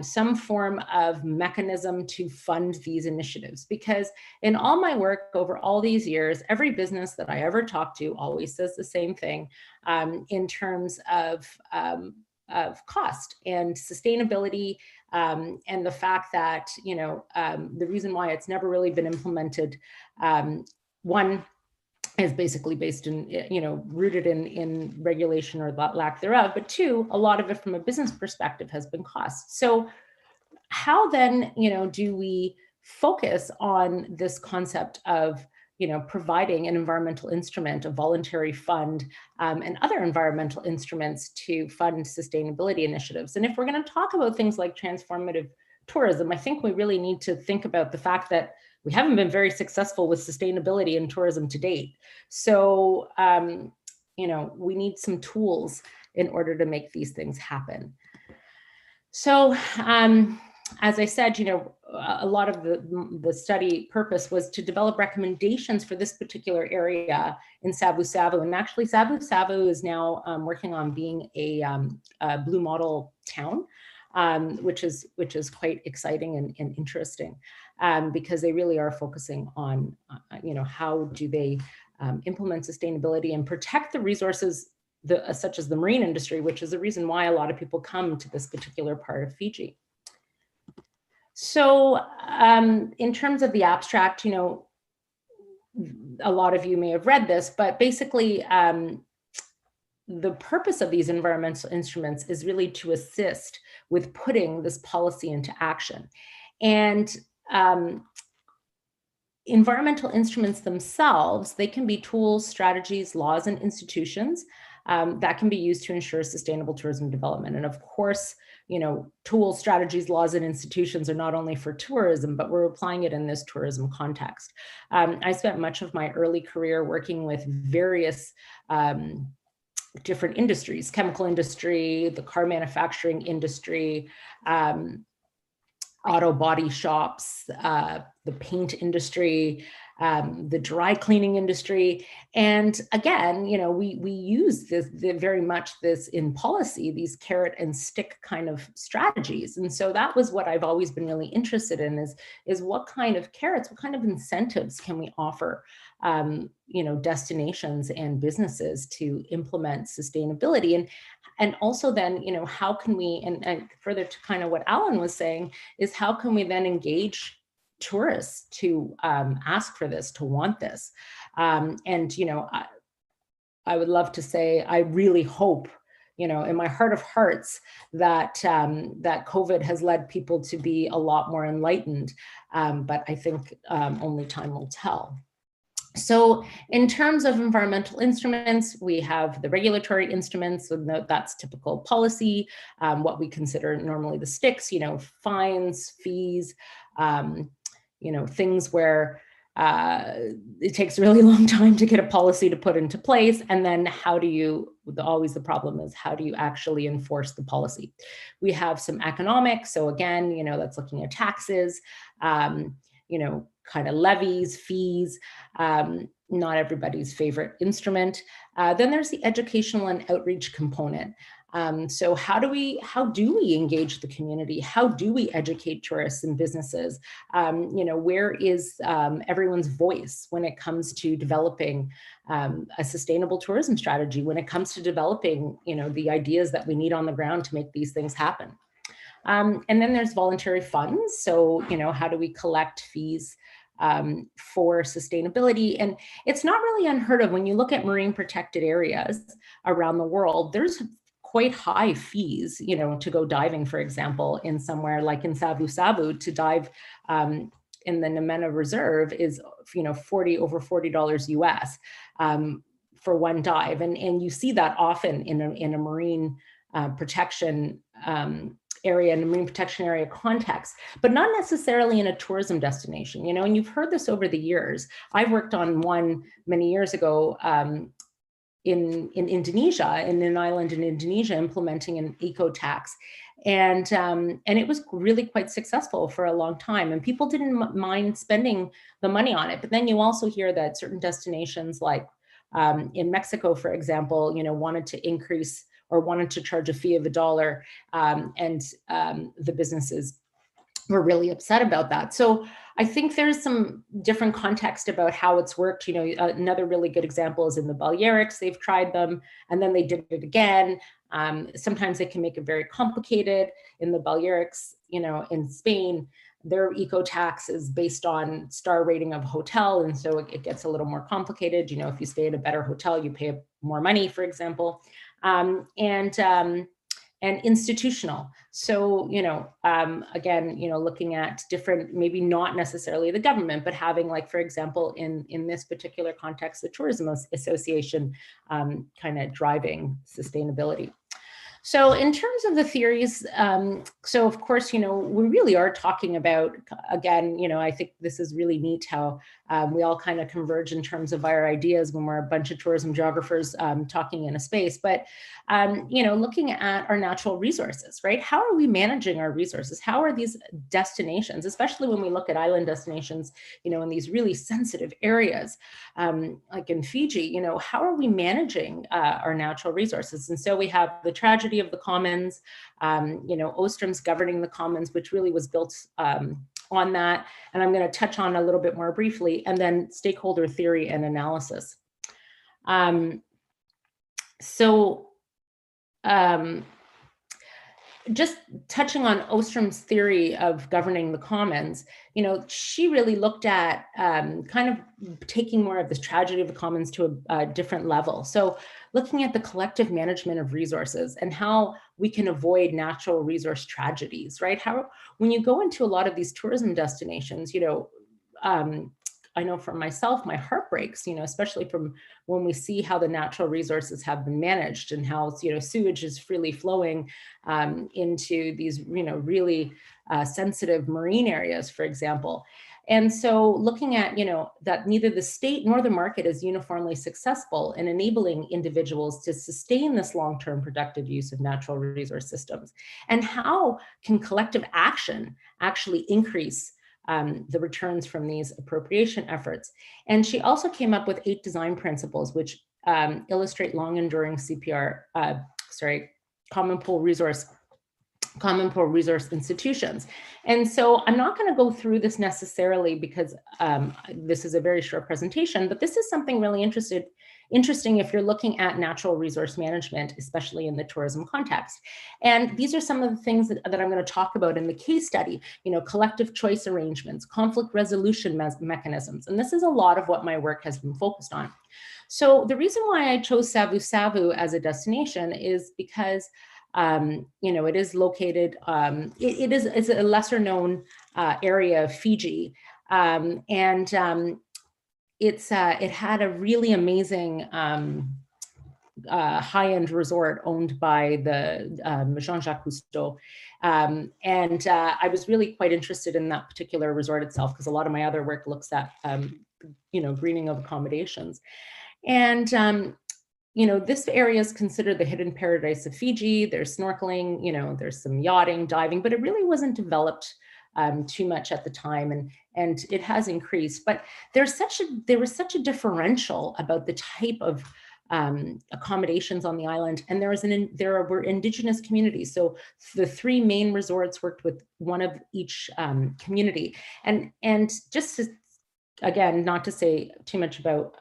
some form of mechanism to fund these initiatives. Because in all my work over all these years, every business that I ever talk to always says the same thing in terms of cost and sustainability, and the fact that, the reason why it's never really been implemented, one, is basically based in, rooted in regulation or lack thereof, but 2, a lot of it from a business perspective has been cost. So how then, do we focus on this concept of, providing an environmental instrument, a voluntary fund, and other environmental instruments to fund sustainability initiatives? And if we're going to talk about things like transformative tourism, I think we really need to think about the fact that we haven't been very successful with sustainability in tourism to date. So, we need some tools in order to make these things happen. So, as I said, a lot of the study purpose was to develop recommendations for this particular area in Sabu. And actually, Sabu is now working on being a blue model town, which is quite exciting and interesting, because they really are focusing on, how do they implement sustainability and protect the resources such as the marine industry, which is the reason why a lot of people come to this particular part of Fiji. So in terms of the abstract, a lot of you may have read this, but basically the purpose of these environmental instruments is really to assist with putting this policy into action. And environmental instruments themselves, they can be tools, strategies, laws, and institutions that can be used to ensure sustainable tourism development. And of course, tools, strategies, laws, and institutions are not only for tourism, but we're applying it in this tourism context. I spent much of my early career working with various different industries, chemical industry, the car manufacturing industry, auto body shops, the paint industry, the dry cleaning industry. And again, we use very much this in policy, these carrot and stick kind of strategies. And so that was what I've always been really interested in is what kind of carrots, what kind of incentives can we offer destinations and businesses to implement sustainability, and also then how can we, and further to kind of what Alan was saying, is how can we then engage tourists to ask for this, to want this, and I would love to say I really hope in my heart of hearts that that COVID has led people to be a lot more enlightened, but I think only time will tell. So in terms of environmental instruments, we have the regulatory instruments, so that's typical policy, what we consider normally the sticks, fines, fees, things where it takes a really long time to get a policy to put into place. And then always the problem is, how do you actually enforce the policy? We have some economic, so again, that's looking at taxes, kind of levies, fees, not everybody's favorite instrument. Then there's the educational and outreach component. So how do we engage the community? How do we educate tourists and businesses? Where is everyone's voice when it comes to developing a sustainable tourism strategy, when it comes to developing, the ideas that we need on the ground to make these things happen? And then there's voluntary funds. So, how do we collect fees for sustainability? And it's not really unheard of when you look at marine protected areas around the world. There's quite high fees, to go diving, for example, in somewhere like in Sabu to dive in the Namena Reserve is, over $40 US for one dive. And you see that often in a marine protection area, in a marine protection area context, but not necessarily in a tourism destination, and you've heard this over the years. I've worked on one many years ago in Indonesia, in an island in Indonesia, implementing an eco tax. And it was really quite successful for a long time, and people didn't mind spending the money on it. But then you also hear that certain destinations, like in Mexico, for example, wanted to increase or wanted to charge a fee of $1, and the businesses were really upset about that. So I think there's some different context about how it's worked. Another really good example is in the Balearics. They've tried them and then they did it again. Sometimes they can make it very complicated. In the Balearics, in Spain, their eco tax is based on star rating of hotel. And so it gets a little more complicated. If you stay in a better hotel, you pay more money, for example. And institutional. So, again, looking at different, maybe not necessarily the government, but having, like, for example, in this particular context, the Tourism Association kind of driving sustainability. So in terms of the theories, so of course, we really are talking about, again, I think this is really neat how we all kind of converge in terms of our ideas when we're a bunch of tourism geographers talking in a space, but, looking at our natural resources, right? How are we managing our resources? How are these destinations, especially when we look at island destinations, in these really sensitive areas, like in Fiji, how are we managing our natural resources? And so we have the tragedy of the commons, Ostrom's governing the commons, which really was built on that. And I'm going to touch on a little bit more briefly, and then stakeholder theory and analysis. Just touching on Ostrom's theory of governing the commons, she really looked at kind of taking more of this tragedy of the commons to a different level. So looking at the collective management of resources and how we can avoid natural resource tragedies, right? How, when you go into a lot of these tourism destinations, I know for myself, my heart breaks, especially from when we see how the natural resources have been managed and how, sewage is freely flowing into these, really sensitive marine areas, for example. And so looking at, that neither the state nor the market is uniformly successful in enabling individuals to sustain this long-term productive use of natural resource systems. And how can collective action actually increase the returns from these appropriation efforts. And she also came up with 8 design principles, which illustrate long enduring common pool resource institutions. And so I'm not going to go through this necessarily because this is a very short presentation, but this is something really interesting if you're looking at natural resource management, especially in the tourism context. And these are some of the things that I'm going to talk about in the case study, collective choice arrangements, conflict resolution mechanisms. And this is a lot of what my work has been focused on. So the reason why I chose Sabu as a destination is because it is located, it's a lesser known area of Fiji. It had a really amazing high-end resort owned by the Jean-Jacques Cousteau. I was really quite interested in that particular resort itself because a lot of my other work looks at, greening of accommodations. And this area is considered the hidden paradise of Fiji. There's snorkeling, there's some yachting, diving, but it really wasn't developed too much at the time, and it has increased. But there was such a differential about the type of accommodations on the island, and there were Indigenous communities. So the 3 main resorts worked with one of each community, and just to, again, not to say too much about,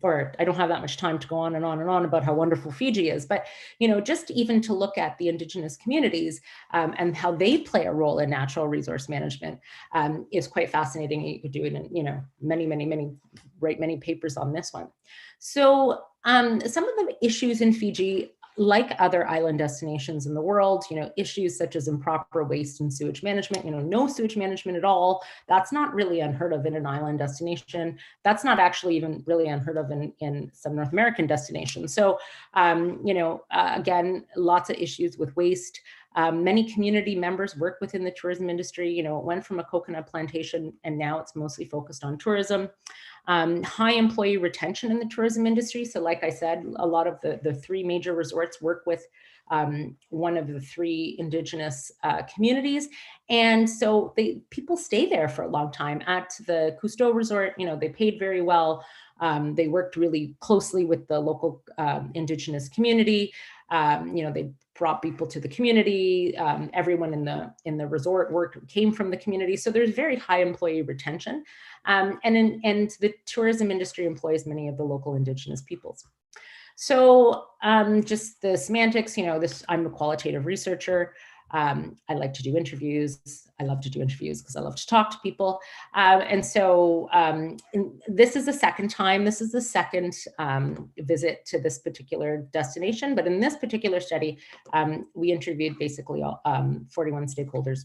or I don't have that much time to go on and on and on about how wonderful Fiji is, but, just even to look at the Indigenous communities and how they play a role in natural resource management is quite fascinating. You could do it in, write many papers on this one. So some of the issues in Fiji, like other island destinations in the world, issues such as improper waste and sewage management, no sewage management at all. That's not really unheard of in an island destination. That's not actually even really unheard of in some North American destinations. So, again, lots of issues with waste. Many community members work within the tourism industry. It went from a coconut plantation and now it's mostly focused on tourism. High employee retention in the tourism industry. So like I said, a lot of the 3 major resorts work with one of the 3 Indigenous communities. And so people stay there for a long time. At the Cousteau Resort, they paid very well. They worked really closely with the local Indigenous community. They brought people to the community. Everyone in the resort came from the community. So there's very high employee retention. And the tourism industry employs many of the local Indigenous peoples. So just the semantics, I'm a qualitative researcher. I like to do interviews. I love to do interviews because I love to talk to people. And so this is the second time. This is the second visit to this particular destination. But in this particular study, we interviewed basically all, 41 stakeholders,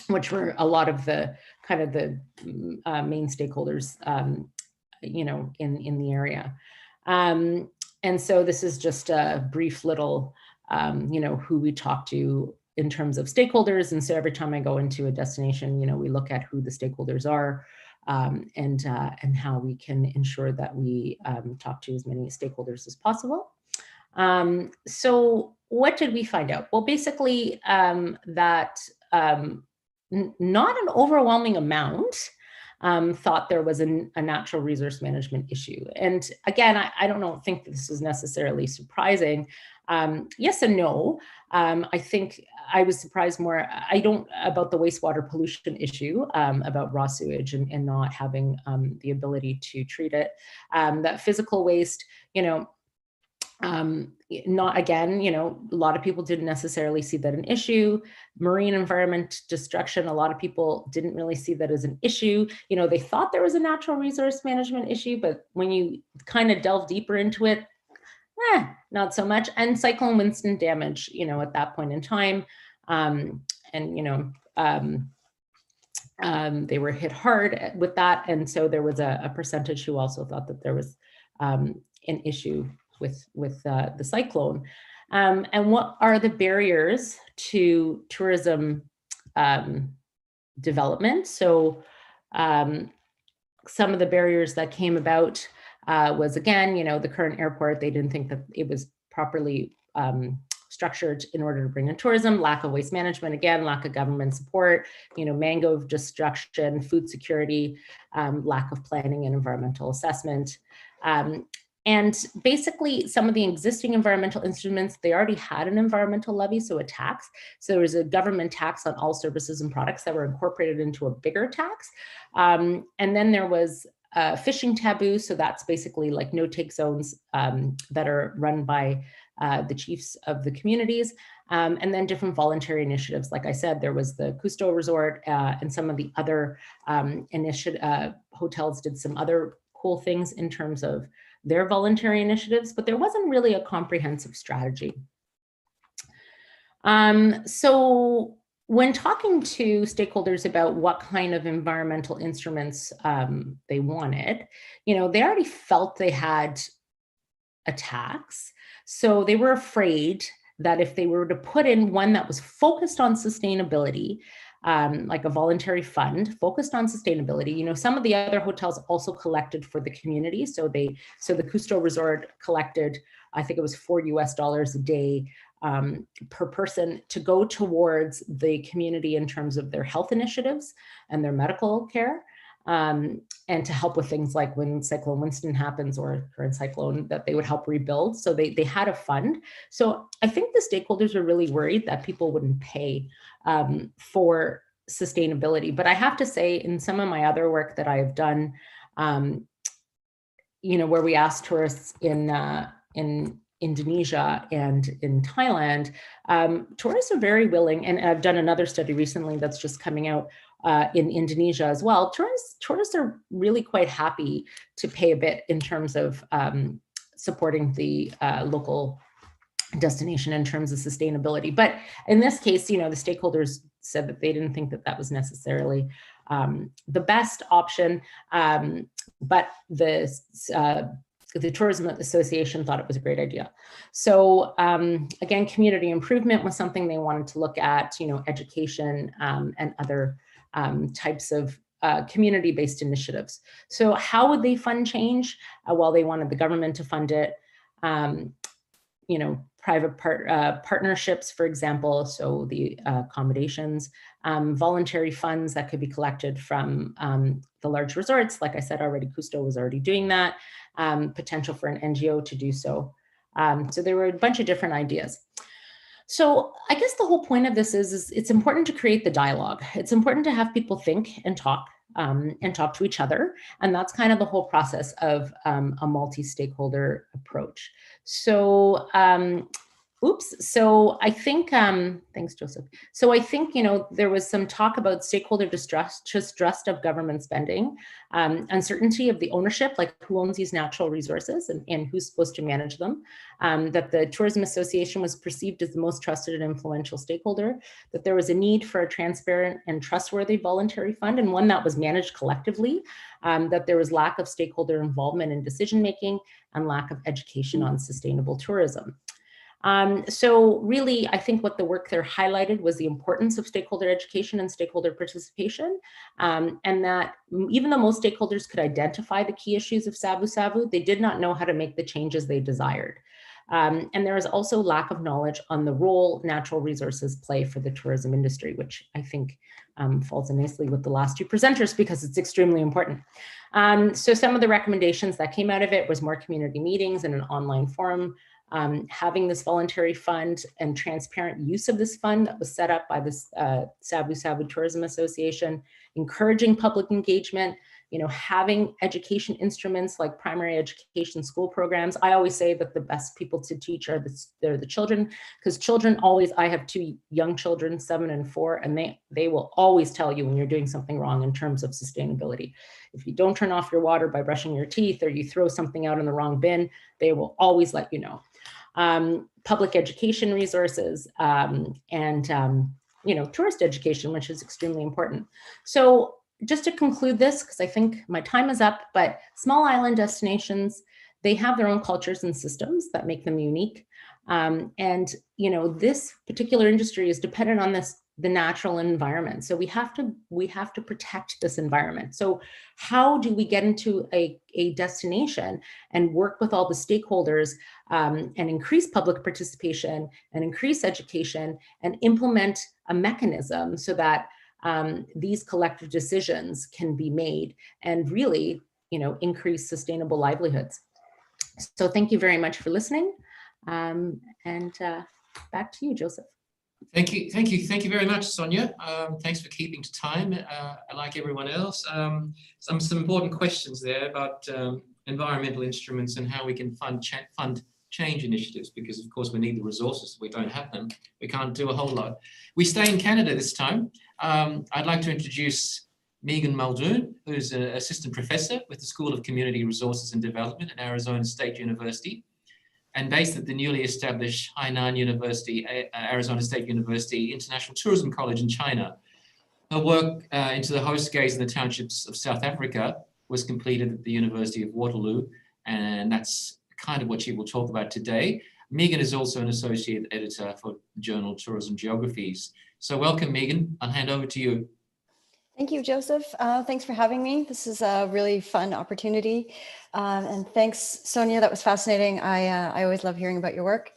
which were a lot of the kind of the main stakeholders, in the area. And so this is just a brief little, who we talked to in terms of stakeholders. And so every time I go into a destination, we look at who the stakeholders are and how we can ensure that we talk to as many stakeholders as possible. So what did we find out? Well, basically that not an overwhelming amount thought there was a natural resource management issue. And again, I don't think this is necessarily surprising. Yes and no. I think I was surprised more, about the wastewater pollution issue, about raw sewage and not having the ability to treat it. That physical waste, not again, a lot of people didn't necessarily see that an issue. Marine environment destruction, a lot of people didn't really see that as an issue. They thought there was a natural resource management issue, but when you kind of delve deeper into it, not so much. And Cyclone Winston damage, at that point in time. They were hit hard with that. And so there was a percentage who also thought that there was an issue with the cyclone. And what are the barriers to tourism development? So some of the barriers that came about was, again, the current airport, they didn't think that it was properly structured in order to bring in tourism, lack of waste management, again, lack of government support, mangrove destruction, food security, lack of planning and environmental assessment. And basically, some of the existing environmental instruments, they already had an environmental levy, so a tax. So there was a government tax on all services and products that were incorporated into a bigger tax. And then there was fishing taboo. So that's basically like no-take zones that are run by the chiefs of the communities. And then different voluntary initiatives. Like I said, there was the Cousteau Resort and some of the other hotels did some other cool things in terms of their voluntary initiatives, but there wasn't really a comprehensive strategy. So when talking to stakeholders about what kind of environmental instruments they wanted, they already felt they had a tax. So they were afraid that if they were to put in one that was focused on sustainability, like a voluntary fund focused on sustainability. Some of the other hotels also collected for the community. So the Cousteau Resort collected, I think it was $4 a day per person to go towards the community in terms of their health initiatives and their medical care. And to help with things like when Cyclone Winston happens or current cyclone, that they would help rebuild. So they had a fund. So I think the stakeholders were really worried that people wouldn't pay for sustainability. But I have to say, in some of my other work that I've done, where we asked tourists in Indonesia and in Thailand, tourists are very willing, and I've done another study recently that's just coming out in Indonesia as well. Tourists are really quite happy to pay a bit in terms of supporting the local destination in terms of sustainability. But in this case, the stakeholders said that they didn't think that that was necessarily the best option, but the Tourism Association thought it was a great idea. So again, community improvement was something they wanted to look at, education and other types of community-based initiatives. So how would they fund change? Well, they wanted the government to fund it. Private partnerships, for example, so the accommodations, voluntary funds that could be collected from the large resorts. Like I said already, Cousteau was already doing that, potential for an NGO to do so. So there were a bunch of different ideas. So I guess the whole point of this is it's important to create the dialogue. It's important to have people think and talk to each other. And that's kind of the whole process of a multi-stakeholder approach. So, so I think, thanks, Joseph. So I think, there was some talk about stakeholder distrust of government spending, uncertainty of the ownership, like who owns these natural resources and who's supposed to manage them, that the Tourism Association was perceived as the most trusted and influential stakeholder, that there was a need for a transparent and trustworthy voluntary fund and one that was managed collectively, that there was lack of stakeholder involvement in decision-making and lack of education on sustainable tourism. So really, I think what the work there highlighted was the importance of stakeholder education and stakeholder participation, and that even though most stakeholders could identify the key issues of Sabu, they did not know how to make the changes they desired. And there is also lack of knowledge on the role natural resources play for the tourism industry, which I think falls in nicely with the last two presenters because it's extremely important. So some of the recommendations that came out of it was more community meetings and an online forum, having this voluntary fund and transparent use of this fund that was set up by this Sabu Tourism Association, encouraging public engagement, having education instruments like primary education school programs. I always say that the best people to teach are the children, because children always, I have two young children, 7 and 4, and they will always tell you when you're doing something wrong in terms of sustainability. If you don't turn off your water by brushing your teeth or you throw something out in the wrong bin, they will always let you know. Public education resources, and tourist education, which is extremely important. So just to conclude this, because I think my time is up, but small island destinations, they have their own cultures and systems that make them unique. And this particular industry is dependent on this the natural environment. So we have to protect this environment. So how do we get into a destination and work with all the stakeholders and increase public participation and increase education and implement a mechanism so that these collective decisions can be made and really, increase sustainable livelihoods. So thank you very much for listening. And back to you, Joseph. Thank you very much, Sonia. Thanks for keeping to time. Like everyone else, some important questions there about environmental instruments and how we can fund change initiatives, because of course we need the resources. If we don't have them, we can't do a whole lot. We stay in Canada this time. I'd like to introduce Megan Muldoon, who's an assistant professor with the School of Community Resources and Development at Arizona State University, and based at the newly established Hainan University, Arizona State University International Tourism College in China. Her work into the host gaze in the townships of South Africa was completed at the University of Waterloo, and that's kind of what she will talk about today. Megan is also an associate editor for the journal Tourism Geographies. So welcome, Megan. I'll hand over to you. Thank you, Joseph. Thanks for having me. This is a really fun opportunity. And thanks, Sonia, that was fascinating. I always love hearing about your work.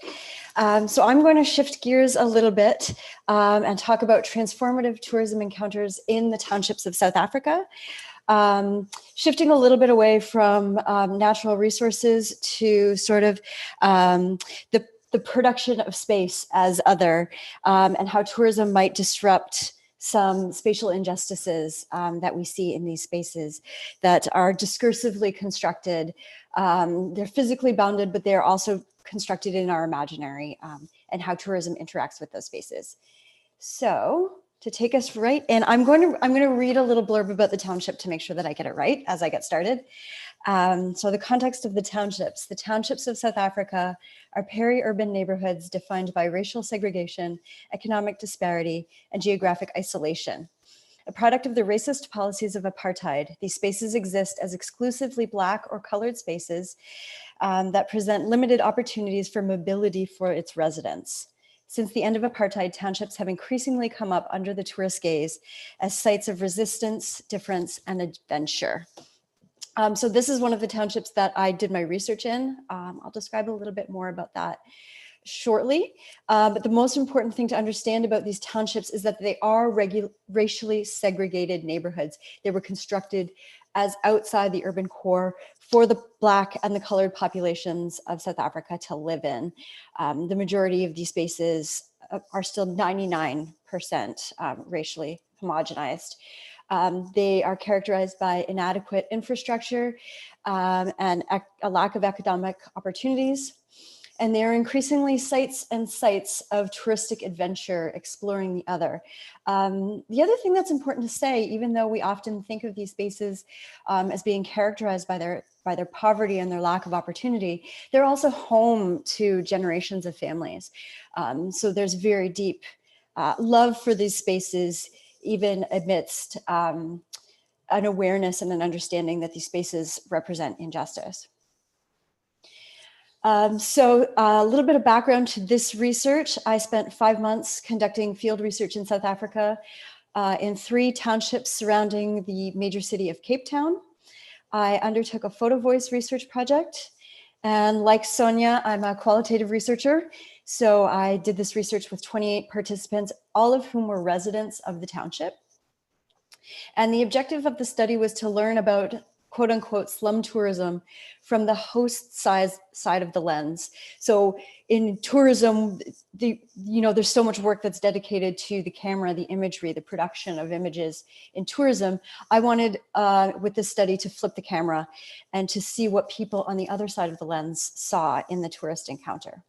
So I'm going to shift gears a little bit and talk about transformative tourism encounters in the townships of South Africa. Shifting a little bit away from natural resources to sort of the production of space as other, and how tourism might disrupt some spatial injustices that we see in these spaces that are discursively constructed. They're physically bounded, but they're also constructed in our imaginary, and how tourism interacts with those spaces. So to take us right in, I'm going to read a little blurb about the township to make sure that I get it right as I get started. So the context of the townships of South Africa are peri-urban neighborhoods defined by racial segregation, economic disparity, and geographic isolation. A product of the racist policies of apartheid, these spaces exist as exclusively Black or colored spaces that present limited opportunities for mobility for its residents. Since the end of apartheid, townships have increasingly come up under the tourist gaze as sites of resistance, difference, and adventure. So this is one of the townships that I did my research in. I'll describe a little bit more about that shortly. But the most important thing to understand about these townships is that they are racially segregated neighborhoods. They were constructed as outside the urban core for the Black and the colored populations of South Africa to live in. The majority of these spaces are still 99% racially homogenized. They are characterized by inadequate infrastructure and a lack of economic opportunities. And they are increasingly sites of touristic adventure, exploring the other. The other thing that's important to say, even though we often think of these spaces as being characterized by their poverty and their lack of opportunity, they're also home to generations of families. So there's very deep love for these spaces, even amidst an awareness and an understanding that these spaces represent injustice. So a little bit of background to this research. I spent 5 months conducting field research in South Africa in 3 townships surrounding the major city of Cape Town. I undertook a photo voice research project. And like Sonia, I'm a qualitative researcher. So I did this research with 28 participants, all of whom were residents of the township. And the objective of the study was to learn about quote unquote slum tourism from the host side of the lens. So in tourism, there's so much work that's dedicated to the camera, the imagery, the production of images. In tourism, I wanted with this study to flip the camera and to see what people on the other side of the lens saw in the tourist encounter.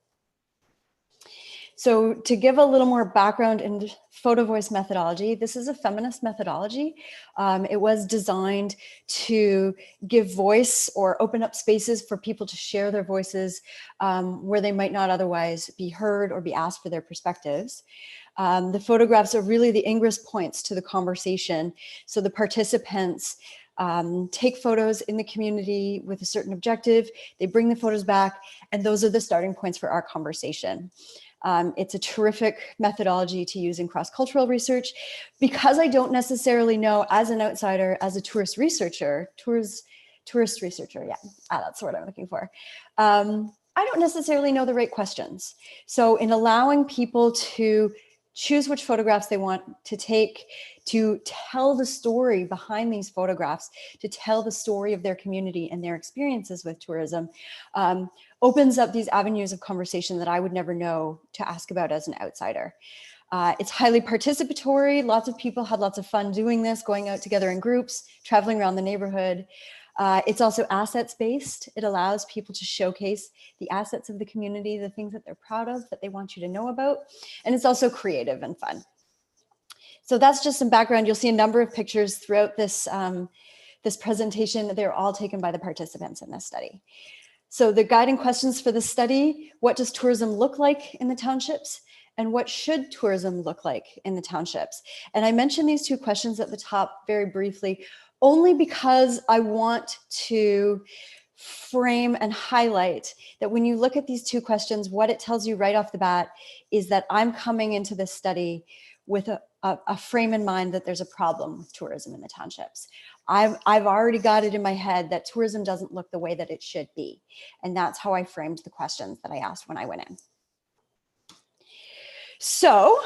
So to give a little more background in photo voice methodology, this is a feminist methodology. It was designed to give voice or open up spaces for people to share their voices where they might not otherwise be heard or be asked for their perspectives. The photographs are really the ingress points to the conversation. So the participants take photos in the community with a certain objective. They bring the photos back, and those are the starting points for our conversation. It's a terrific methodology to use in cross-cultural research because I don't necessarily know, as an outsider, as a tourist researcher, yeah, that's the word I'm looking for. I don't necessarily know the right questions. So in allowing people to choose which photographs they want to take, to tell the story behind these photographs, to tell the story of their community and their experiences with tourism, opens up these avenues of conversation that I would never know to ask about as an outsider. It's highly participatory. Lots of people had lots of fun doing this, going out together in groups, traveling around the neighborhood. It's also assets-based. It allows people to showcase the assets of the community, the things that they're proud of, that they want you to know about. And it's also creative and fun. So that's just some background. You'll see a number of pictures throughout this, this presentation. They're all taken by the participants in this study. So the guiding questions for this study: what does tourism look like in the townships? And what should tourism look like in the townships? And I mentioned these two questions at the top very briefly, only because I want to frame and highlight that when you look at these two questions, what it tells you right off the bat is that I'm coming into this study with a frame in mind that there's a problem with tourism in the townships. I've already got it in my head that tourism doesn't look the way that it should be. And that's how I framed the questions that I asked when I went in. So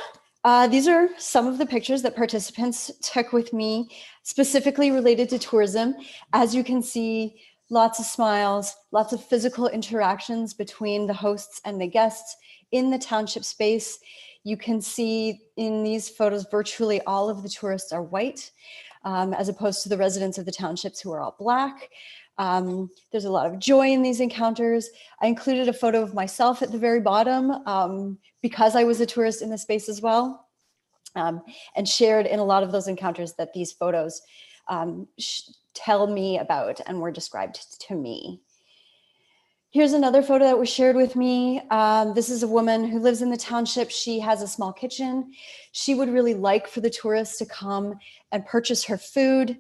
these are some of the pictures that participants took with me, specifically related to tourism. As you can see, lots of smiles, lots of physical interactions between the hosts and the guests in the township space. You can see in these photos, virtually all of the tourists are white, as opposed to the residents of the townships who are all Black. There's a lot of joy in these encounters. I included a photo of myself at the very bottom because I was a tourist in the space as well, and shared in a lot of those encounters that these photos tell me about and were described to me. Here's another photo that was shared with me. This is a woman who lives in the township. She has a small kitchen. She would really like for the tourists to come and purchase her food.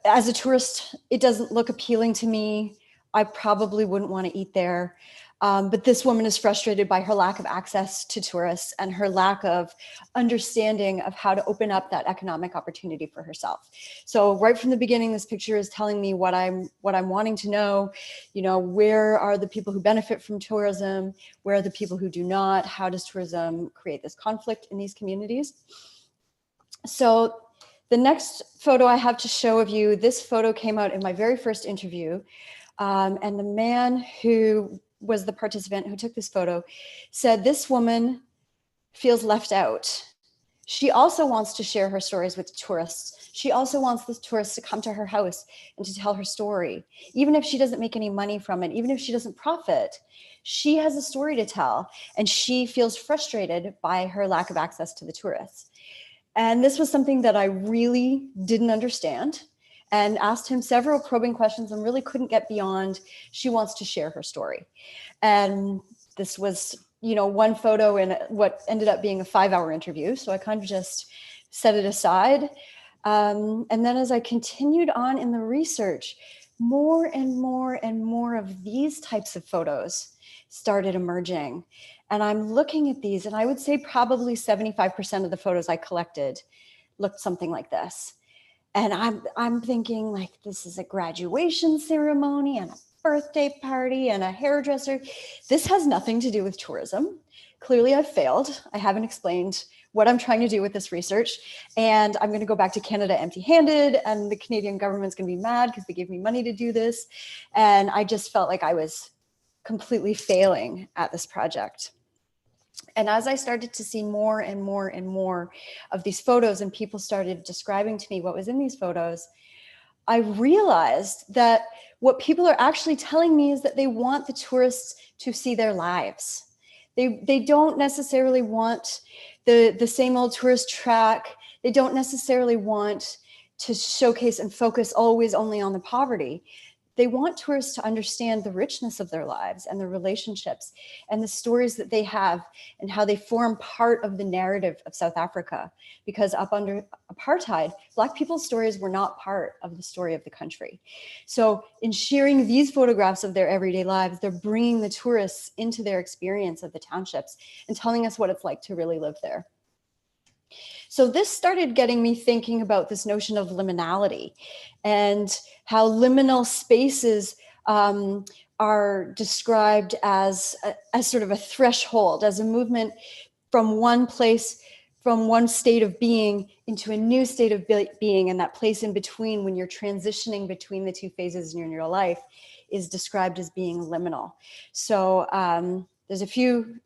As a tourist, it doesn't look appealing to me. I probably wouldn't want to eat there. But this woman is frustrated by her lack of access to tourists and her lack of understanding of how to open up that economic opportunity for herself. So right from the beginning, this picture is telling me what I'm wanting to know. You know, where are the people who benefit from tourism? Where are the people who do not? How does tourism create this conflict in these communities? So the next photo I have to show of you, this photo came out in my very first interview. And the man who was the participant who took this photo said, this woman feels left out. She also wants to share her stories with tourists. She also wants the tourists to come to her house and to tell her story. Even if she doesn't make any money from it, even if she doesn't profit, she has a story to tell. And she feels frustrated by her lack of access to the tourists. And this was something that I really didn't understand, and asked him several probing questions and really couldn't get beyond, she wants to share her story. And this was, you know, one photo in what ended up being a 5-hour interview. So I kind of just set it aside. And then as I continued on in the research, more and more and more of these types of photos started emerging. And I'm looking at these, and I would say probably 75% of the photos I collected looked something like this. And I'm thinking, like, this is a graduation ceremony and a birthday party and a hairdresser. This has nothing to do with tourism. Clearly I've failed. I haven't explained what I'm trying to do with this research. And I'm going to go back to Canada empty-handed, and the Canadian government's going to be mad because they gave me money to do this. And I just felt like I was completely failing at this project. And as I started to see more and more and more of these photos, and people started describing to me what was in these photos, I realized that what people are actually telling me is that they want the tourists to see their lives. They don't necessarily want the same old tourist track. They don't necessarily want to showcase and focus always only on the poverty. they want tourists to understand the richness of their lives and their relationships and the stories that they have and how they form part of the narrative of South Africa. Because up under apartheid, Black people's stories were not part of the story of the country. So in sharing these photographs of their everyday lives, they're bringing the tourists into their experience of the townships and telling us what it's like to really live there. So this started getting me thinking about this notion of liminality and how liminal spaces are described as sort of a threshold, as a movement from one place, from one state of being into a new state of being, and that place in between when you're transitioning between the two phases in your life is described as being liminal. So there's a few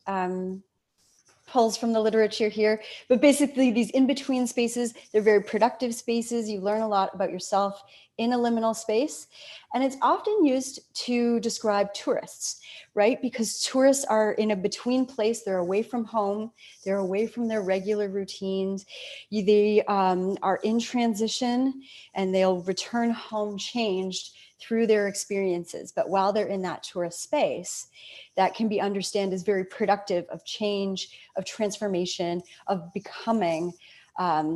pulls from the literature here, but basically these in-between spaces, they're very productive spaces. You learn a lot about yourself in a liminal space. And it's often used to describe tourists, right? Because tourists are in a between place. They're away from home. They're away from their regular routines. They are in transition, and they'll return home changed through their experiences. But while they're in that tourist space, that can be understood as very productive of change, of transformation, of becoming, that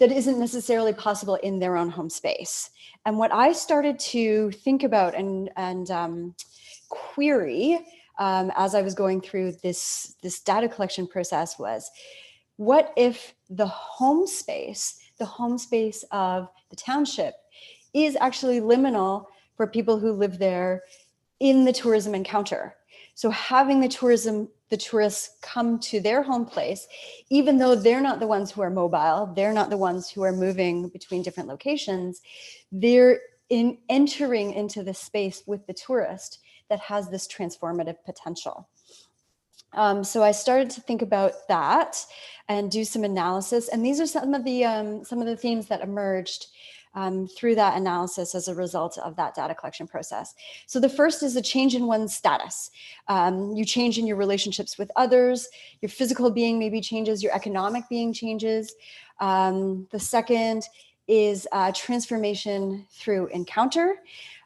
isn't necessarily possible in their own home space. And what I started to think about and query as I was going through this data collection process was, what if the home space of the township is actually liminal for people who live there in the tourism encounter? So having the tourists come to their home place, even though they're not the ones who are mobile, they're not the ones who are moving between different locations, they're entering into the space with the tourist that has this transformative potential. So I started to think about that and do some analysis. And these are some of the themes that emerged through that analysis as a result of that data collection process. So the first is a change in one's status. You change in your relationships with others, your physical being maybe changes, your economic being changes. The second is transformation through encounter.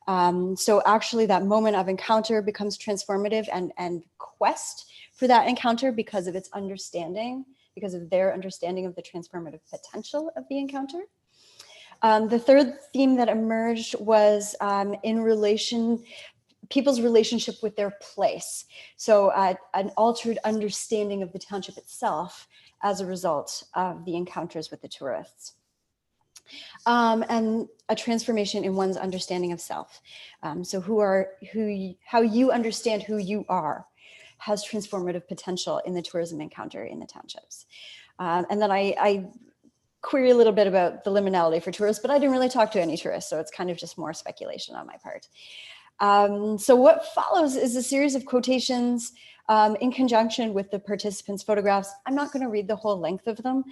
So actually that moment of encounter becomes transformative and quest for that encounter because of its understanding, because of their understanding of the transformative potential of the encounter. The third theme that emerged was people's relationship with their place. So an altered understanding of the township itself as a result of the encounters with the tourists. And a transformation in one's understanding of self. So how you understand who you are has transformative potential in the tourism encounter in the townships. And then I query a little bit about the liminality for tourists, but I didn't really talk to any tourists, so it's kind of just more speculation on my part. So what follows is a series of quotations in conjunction with the participants' photographs. I'm not going to read the whole length of them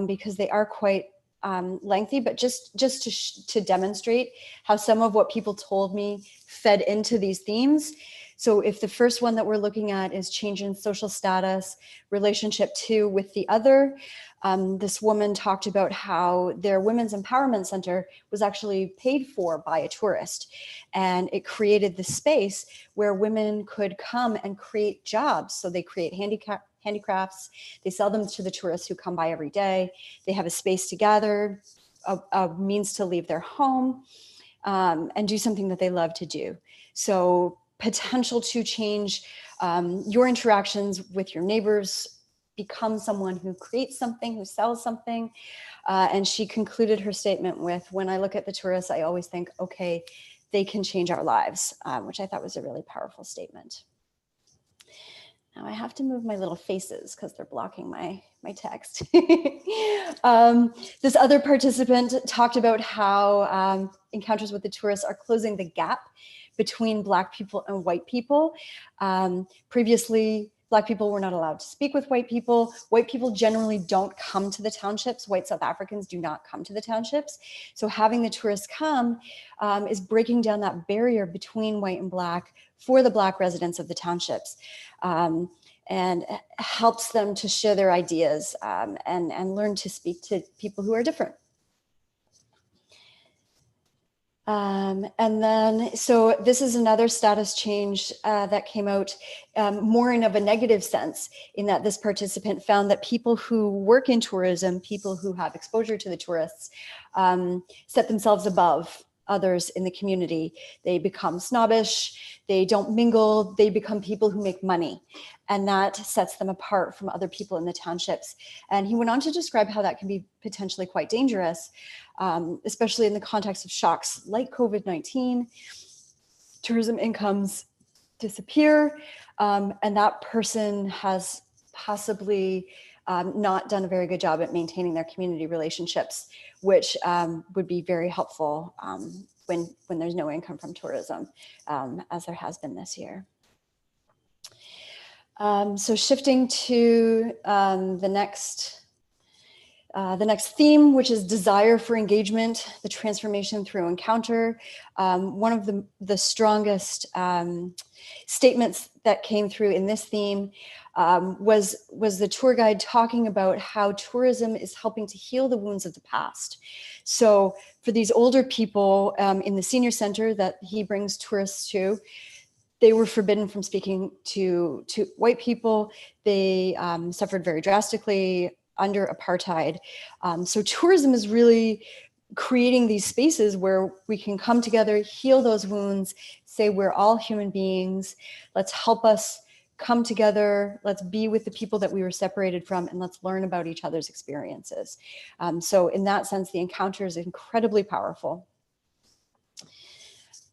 because they are quite lengthy, but just to demonstrate how some of what people told me fed into these themes. So if the first one that we're looking at is change in social status, relationship with the other, this woman talked about how their Women's Empowerment Center was actually paid for by a tourist. And it created the space where women could come and create jobs. So they create handicrafts, they sell them to the tourists who come by every day. They have a space to gather, a means to leave their home, and do something that they love to do. So potential to change your interactions with your neighbors, become someone who creates something, who sells something. And she concluded her statement with, when I look at the tourists, I always think, okay, they can change our lives, which I thought was a really powerful statement. Now I have to move my little faces because they're blocking my text. This other participant talked about how encounters with the tourists are closing the gap between Black people and white people. Previously, Black people were not allowed to speak with white people. White people generally don't come to the townships. White South Africans do not come to the townships. So having the tourists come is breaking down that barrier between white and Black for the Black residents of the townships, and helps them to share their ideas and learn to speak to people who are different. And then, so this is another status change that came out more in of a negative sense, in that this participant found that people who work in tourism, people who have exposure to the tourists, set themselves above others in the community. They become snobbish, they don't mingle, they become people who make money. And that sets them apart from other people in the townships. And he went on to describe how that can be potentially quite dangerous, especially in the context of shocks like COVID-19. Tourism incomes disappear, and that person has possibly not done a very good job at maintaining their community relationships, which would be very helpful when there's no income from tourism, as there has been this year. So shifting to the next theme, which is desire for engagement, the transformation through encounter. One of the strongest statements that came through in this theme was the tour guide talking about how tourism is helping to heal the wounds of the past. So for these older people in the senior center that he brings tourists to, they were forbidden from speaking to white people. They suffered very drastically under apartheid. So tourism is really creating these spaces where we can come together, heal those wounds, say we're all human beings. Let's help us come together. Let's be with the people that we were separated from, and let's learn about each other's experiences. So in that sense, the encounter is incredibly powerful.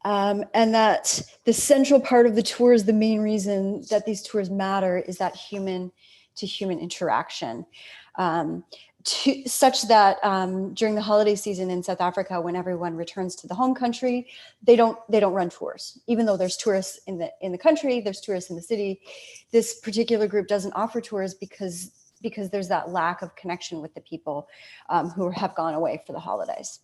And that the central part of the tour is the main reason that these tours matter, is that human to human interaction. Such that during the holiday season in South Africa, when everyone returns to the home country, they don't run tours. Even though there's tourists in the country, there's tourists in the city. This particular group doesn't offer tours because there's that lack of connection with the people who have gone away for the holidays.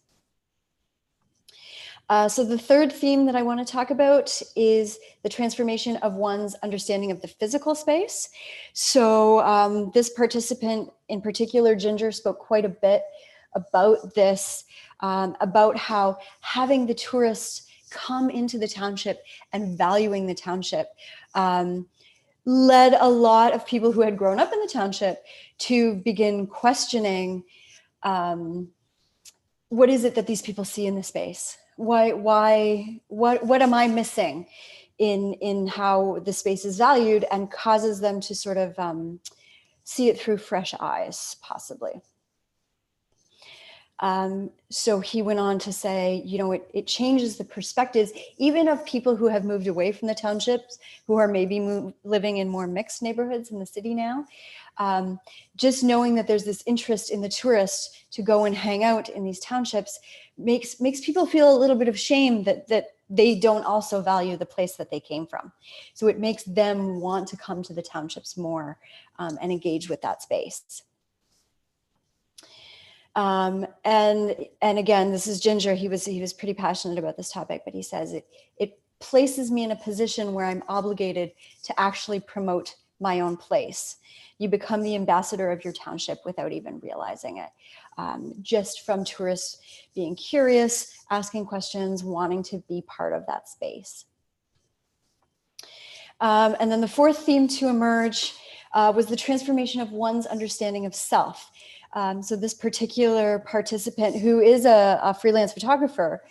So the third theme that I want to talk about is the transformation of one's understanding of the physical space. So this participant in particular, Ginger, spoke quite a bit about this, about how having the tourists come into the township and valuing the township led a lot of people who had grown up in the township to begin questioning what is it that these people see in the space? What am I missing in how the space is valued, and causes them to sort of see it through fresh eyes, possibly. So he went on to say, you know, it changes the perspectives, even of people who have moved away from the townships, who are maybe living in more mixed neighborhoods in the city now. Just knowing that there's this interest in the tourists to go and hang out in these townships makes people feel a little bit of shame that they don't also value the place that they came from. So it makes them want to come to the townships more and engage with that space. And again, this is Ginger. He was pretty passionate about this topic, but he says it places me in a position where I'm obligated to actually promote my own place. You become the ambassador of your township without even realizing it. Just from tourists being curious, asking questions, wanting to be part of that space. And then the fourth theme to emerge was the transformation of one's understanding of self. So this particular participant, who is a freelance photographer,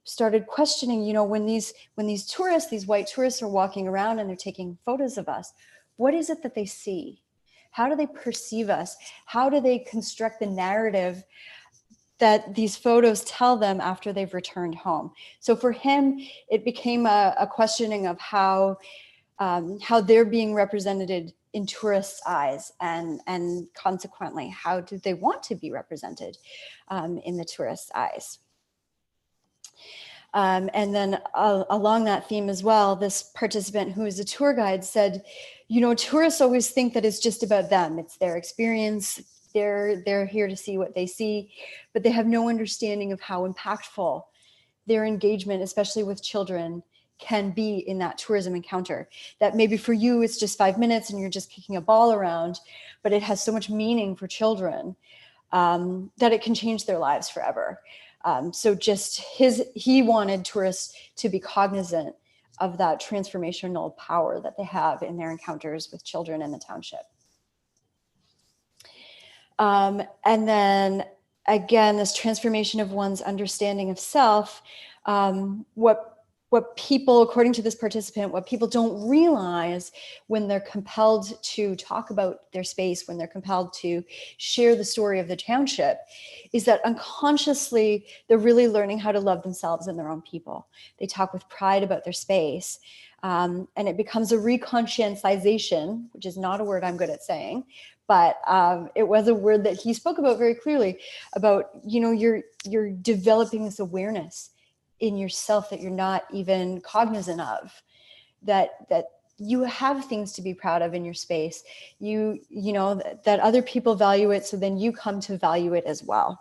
started questioning, you know, when these tourists, these white tourists, are walking around and they're taking photos of us, what is it that they see? How do they perceive us? How do they construct the narrative that these photos tell them after they've returned home? So for him, it became a questioning of how they're being represented in tourists' eyes, and consequently, how do they want to be represented in the tourists' eyes? And then along that theme as well, this participant who is a tour guide said, you know, tourists always think that it's just about them. It's their experience. They're here to see what they see, but they have no understanding of how impactful their engagement, especially with children, can be in that tourism encounter. That maybe for you, it's just 5 minutes and you're just kicking a ball around, but it has so much meaning for children that it can change their lives forever. So just he wanted tourists to be cognizant of that transformational power that they have in their encounters with children in the township. And then again, this transformation of one's understanding of self, what people, according to this participant, what people don't realize when they're compelled to talk about their space, when they're compelled to share the story of the township, is that unconsciously, they're really learning how to love themselves and their own people. They talk with pride about their space. And it becomes a reconscientization, which is not a word I'm good at saying, but it was a word that he spoke about very clearly about, you're developing this awareness in yourself that you're not even cognizant of, that you have things to be proud of in your space. You know that other people value it, so then you come to value it as well.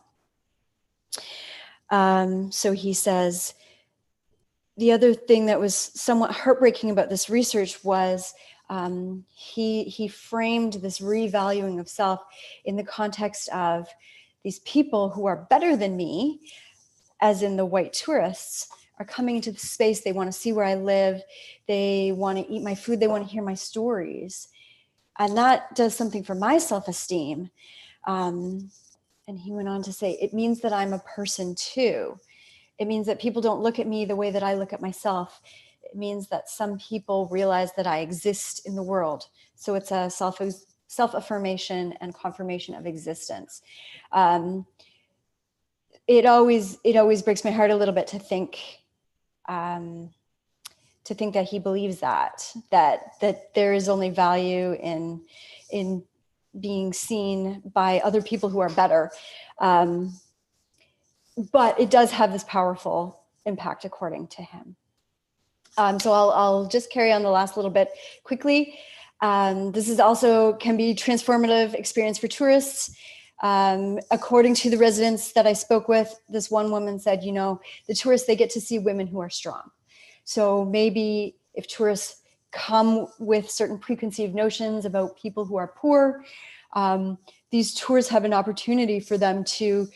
So he says, the other thing that was somewhat heartbreaking about this research was he framed this revaluing of self in the context of these people who are better than me, as in the white tourists, are coming into the space. They want to see where I live. They want to eat my food. They want to hear my stories. And that does something for my self-esteem. And he went on to say, it means that I'm a person too. It means that people don't look at me the way that I look at myself. It means that some people realize that I exist in the world. So it's a self-affirmation and confirmation of existence. It always breaks my heart a little bit to think that he believes that there is only value in being seen by other people who are better. But it does have this powerful impact according to him. So I'll just carry on the last little bit quickly. This is also can be transformative experience for tourists. According to the residents that I spoke with, this one woman said, the tourists, they get to see women who are strong. So maybe if tourists come with certain preconceived notions about people who are poor, these tours have an opportunity for them to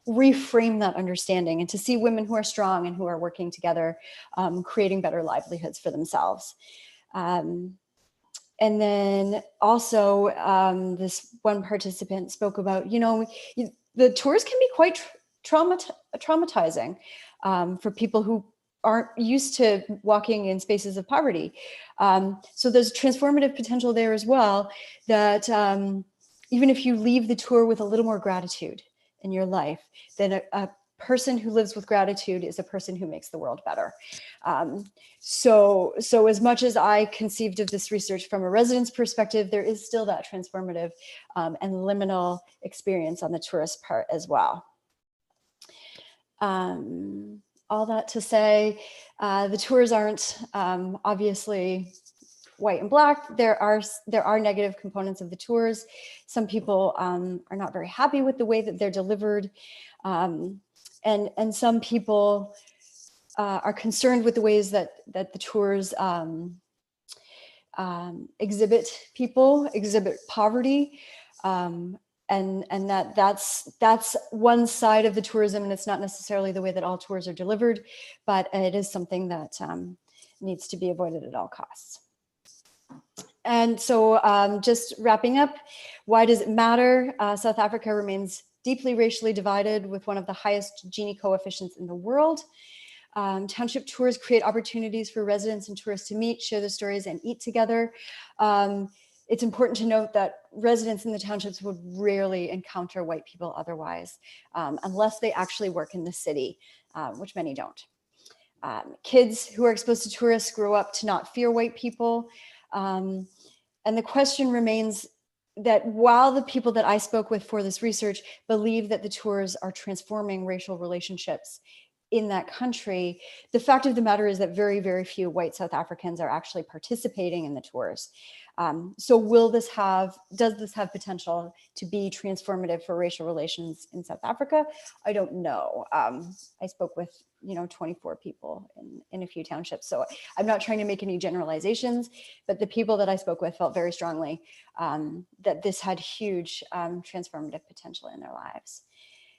reframe that understanding and to see women who are strong and who are working together, creating better livelihoods for themselves. And then also this one participant spoke about, the tours can be quite traumatizing for people who aren't used to walking in spaces of poverty. So there's transformative potential there as well, that even if you leave the tour with a little more gratitude in your life, then a person who lives with gratitude is a person who makes the world better. So as much as I conceived of this research from a resident's perspective, there is still that transformative and liminal experience on the tourist part as well. All that to say, the tours aren't obviously white and black. There are negative components of the tours. Some people are not very happy with the way that they're delivered. And some people are concerned with the ways that the tours exhibit poverty, and that's one side of the tourism, and it's not necessarily the way that all tours are delivered, but it is something that needs to be avoided at all costs. And so just wrapping up, why does it matter? South Africa remains deeply racially divided with one of the highest Gini coefficients in the world. Township tours create opportunities for residents and tourists to meet, share their stories, and eat together. It's important to note that residents in the townships would rarely encounter white people otherwise, unless they actually work in the city, which many don't. Kids who are exposed to tourists grow up to not fear white people. And the question remains that while the people that I spoke with for this research believe that the tours are transforming racial relationships in that country, the fact of the matter is that very, very few white South Africans are actually participating in the tours. So does this have potential to be transformative for racial relations in South Africa? I don't know. I spoke with 24 people in a few townships. So I'm not trying to make any generalizations, but the people that I spoke with felt very strongly that this had huge transformative potential in their lives.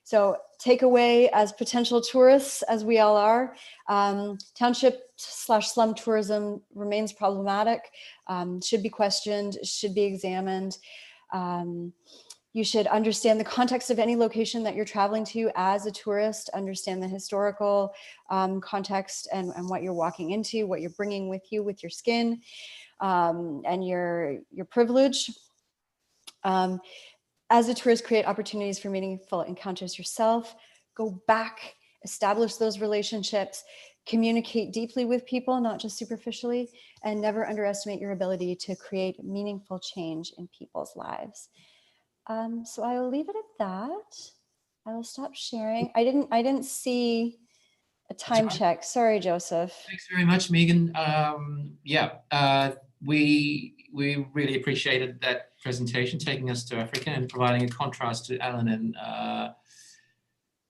So takeaway as potential tourists, as we all are, township/slum tourism remains problematic, should be questioned, should be examined. You should understand the context of any location that you're traveling to as a tourist, understand the historical context and what you're walking into, what you're bringing with you with your skin and your privilege. As a tourist, create opportunities for meaningful encounters yourself. Go back, establish those relationships, communicate deeply with people, not just superficially, and never underestimate your ability to create meaningful change in people's lives. So I will leave it at that. I will stop sharing. I didn't see a time check. Sorry, Joseph. Thanks very much, Megan. We really appreciated that presentation, taking us to Africa and providing a contrast to Alan and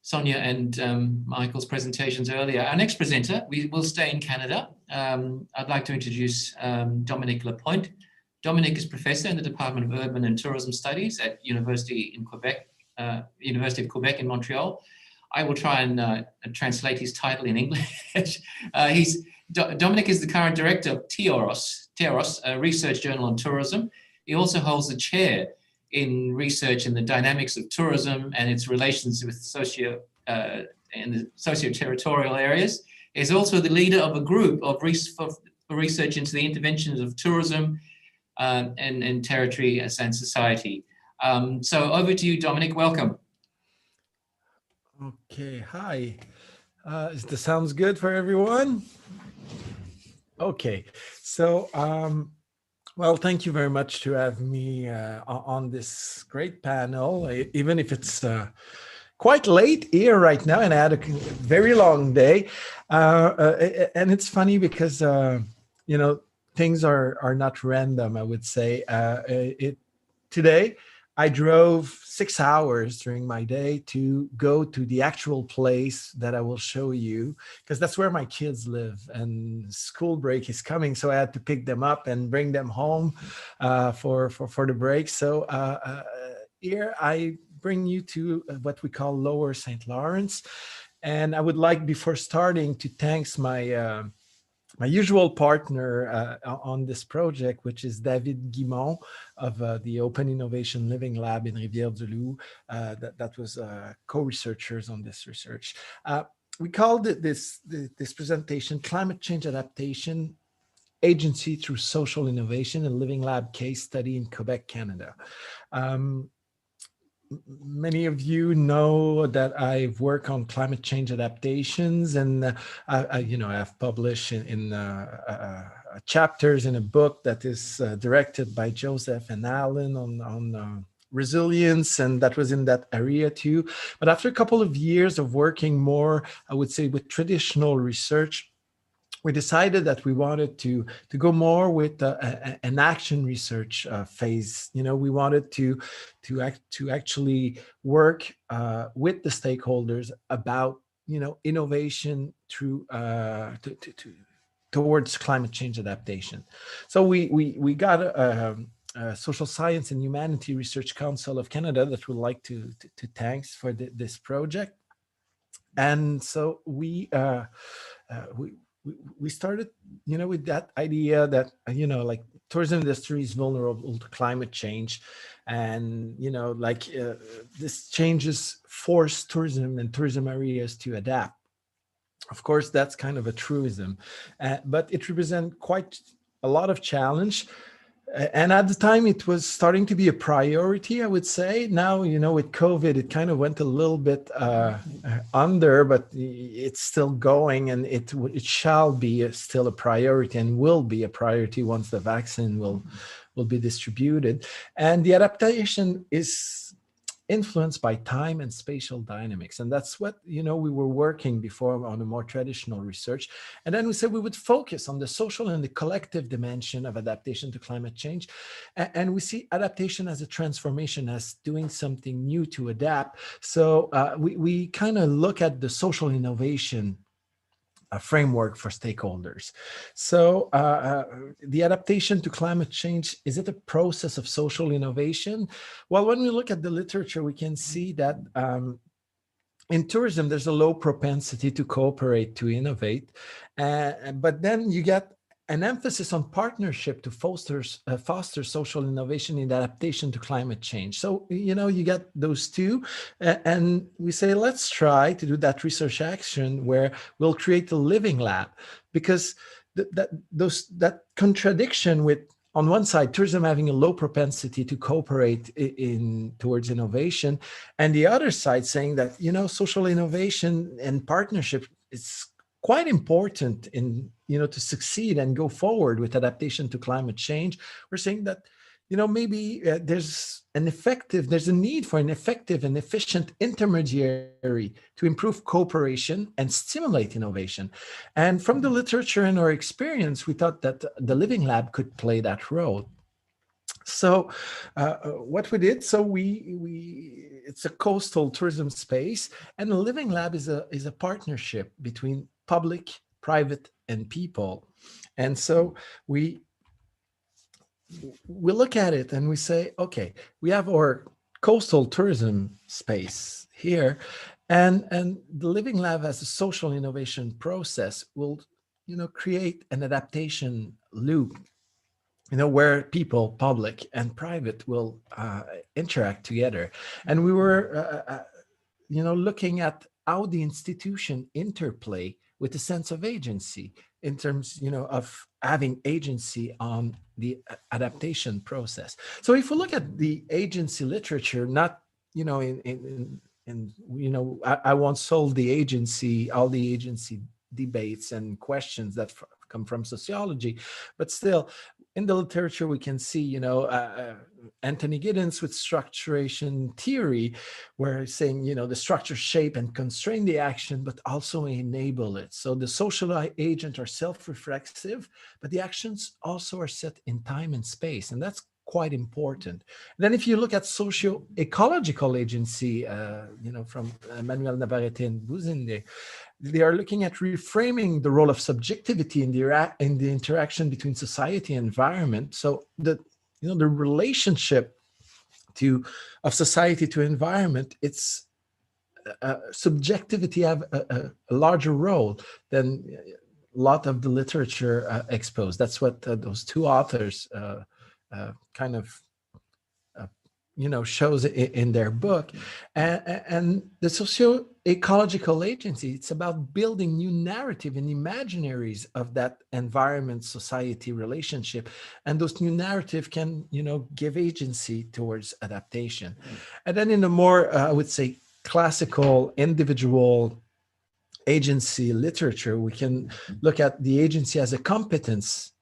Sonia and Michael's presentations earlier. Our next presenter, we will stay in Canada. I'd like to introduce Dominique Lapointe. Dominique is professor in the Department of Urban and Tourism Studies at University of Quebec in Montreal. I will try and translate his title in English. Dominique is the current director of TEOROS, a research journal on tourism. He also holds the chair in research in the dynamics of tourism and its relations with socio-territorial areas. He's also the leader of a group of research into the interventions of tourism and territory and society. So over to you, Dominique. Welcome. Okay, hi. The sounds good for everyone? Okay, so, well, thank you very much to have me on this great panel, even if it's quite late here right now, and I had a very long day. And it's funny because, you know, things are not random, I would say. Today, I drove 6 hours during my day to go to the actual place that I will show you, because that's where my kids live and school break is coming. So I had to pick them up and bring them home for the break. So here I bring you to what we call Lower St. Lawrence. And I would like, before starting, to thank my usual partner on this project, which is David Guimont of the Open Innovation Living Lab in Rivière-du-Loup, that was co-researchers on this research. We called this presentation Climate Change Adaptation, Agency Through Social Innovation, a Living Lab Case Study in Quebec, Canada. Many of you know that I've worked on climate change adaptations, and I've published in chapters in a book that is directed by Joseph and Alan on resilience, and that was in that area too. But after a couple of years of working more, I would say, with traditional research, we decided that we wanted to go more with an action research phase. You know, we wanted to actually work with the stakeholders about, you know, innovation through towards climate change adaptation. So we got a Social Science and Humanity Research Council of Canada that would like to thank for this project. And so we started, you know, with that idea that, you know, like tourism industry is vulnerable to climate change, and, you know, like this changes force tourism and tourism areas to adapt. Of course, that's kind of a truism, but it represents quite a lot of challenge. And at the time, it was starting to be a priority, I would say. Now, you know, with COVID, it kind of went a little bit under, but it's still going, and it shall be still a priority, and will be a priority once the vaccine will be distributed. And the adaptation is influenced by time and spatial dynamics. And that's what, you know, we were working before on a more traditional research. And then we said we would focus on the social and the collective dimension of adaptation to climate change. And we see adaptation as a transformation, as doing something new to adapt. So we kind of look at the social innovation a framework for stakeholders. So the adaptation to climate change, is it a process of social innovation? Well, when we look at the literature, we can see that in tourism, there's a low propensity to cooperate, to innovate, but then you get an emphasis on partnership to foster social innovation in adaptation to climate change. So, you get those two, and we say, let's try to do that research action where we'll create a living lab, because that contradiction with, on one side, tourism having a low propensity to cooperate towards innovation, and the other side saying that, social innovation and partnership is quite important in, to succeed and go forward with adaptation to climate change. We're saying that, maybe there's a need for an effective and efficient intermediary to improve cooperation and stimulate innovation. And from the literature and our experience, we thought that the Living Lab could play that role. So what we did, it's a coastal tourism space, and the Living Lab is a partnership between public, private, and people. And so we look at it and we say, okay, we have our coastal tourism space here, and the Living Lab as a social innovation process will, create an adaptation loop, where people, public and private, will interact together. And we were, looking at how the institution interplay with the sense of agency in terms, of having agency on the adaptation process. So if we look at the agency literature, not, I won't solve the agency, all the agency debates and questions that come from sociology, but still, in the literature, we can see, Anthony Giddens with structuration theory, where he's saying, the structure shape and constrain the action, but also enable it. So the social agent are self-reflexive, but the actions also are set in time and space. And that's quite important. Then if you look at socio-ecological agency, from Manuel Navarrete and Buzinde, they are looking at reframing the role of subjectivity in the interaction between society and environment. So the relationship of society to environment, it's subjectivity have a larger role than a lot of the literature exposed. That's what those two authors kind of shows in their book. And the socio-ecological agency, it's about building new narrative and imaginaries of that environment society relationship, and those new narrative can give agency towards adaptation. And then in a more I would say classical individual agency literature, we can look at the agency as a competence,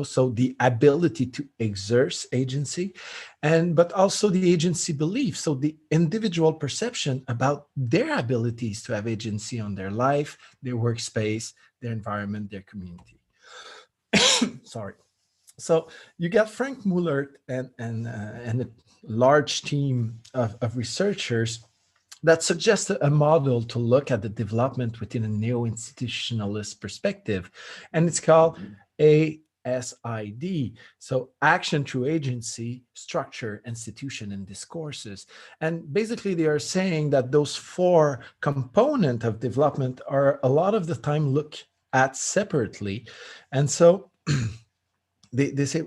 so the ability to exert agency, but also the agency belief, so the individual perception about their abilities to have agency on their life, their workspace, their environment, their community. Sorry. So you got Frank Mullert and a large team of researchers that suggests a model to look at the development within a neo-institutionalist perspective, and it's called ASID, so action through agency, structure, institution, and discourses. And basically they are saying that those four components of development are a lot of the time looked at separately. And so they say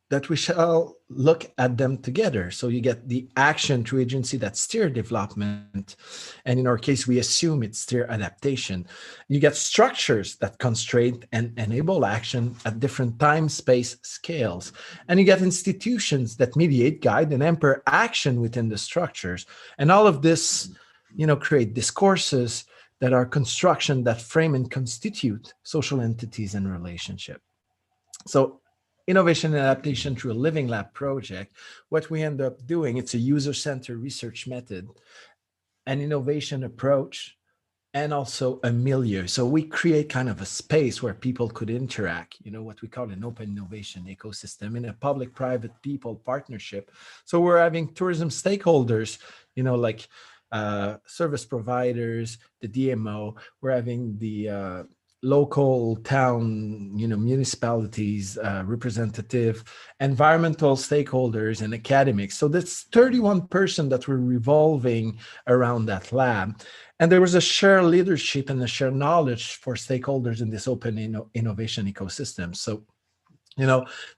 that we shall look at them together. So you get the action through agency that steer development. And in our case, we assume it's steer adaptation. You get structures that constrain and enable action at different time, space, scales. And you get institutions that mediate, guide, and empower action within the structures. And all of this, create discourses that are construction that frame and constitute social entities and relationship. So innovation and adaptation through a Living Lab project, what we end up doing, it's a user-centered research method, an innovation approach, and also a milieu. So we create kind of a space where people could interact, what we call an open innovation ecosystem in a public-private people partnership. So we're having tourism stakeholders, like service providers, the DMO, we're having the local town, municipalities, representative, environmental stakeholders, and academics. So that's 31 persons that were revolving around that lab. And there was a shared leadership and a shared knowledge for stakeholders in this open innovation ecosystem. So,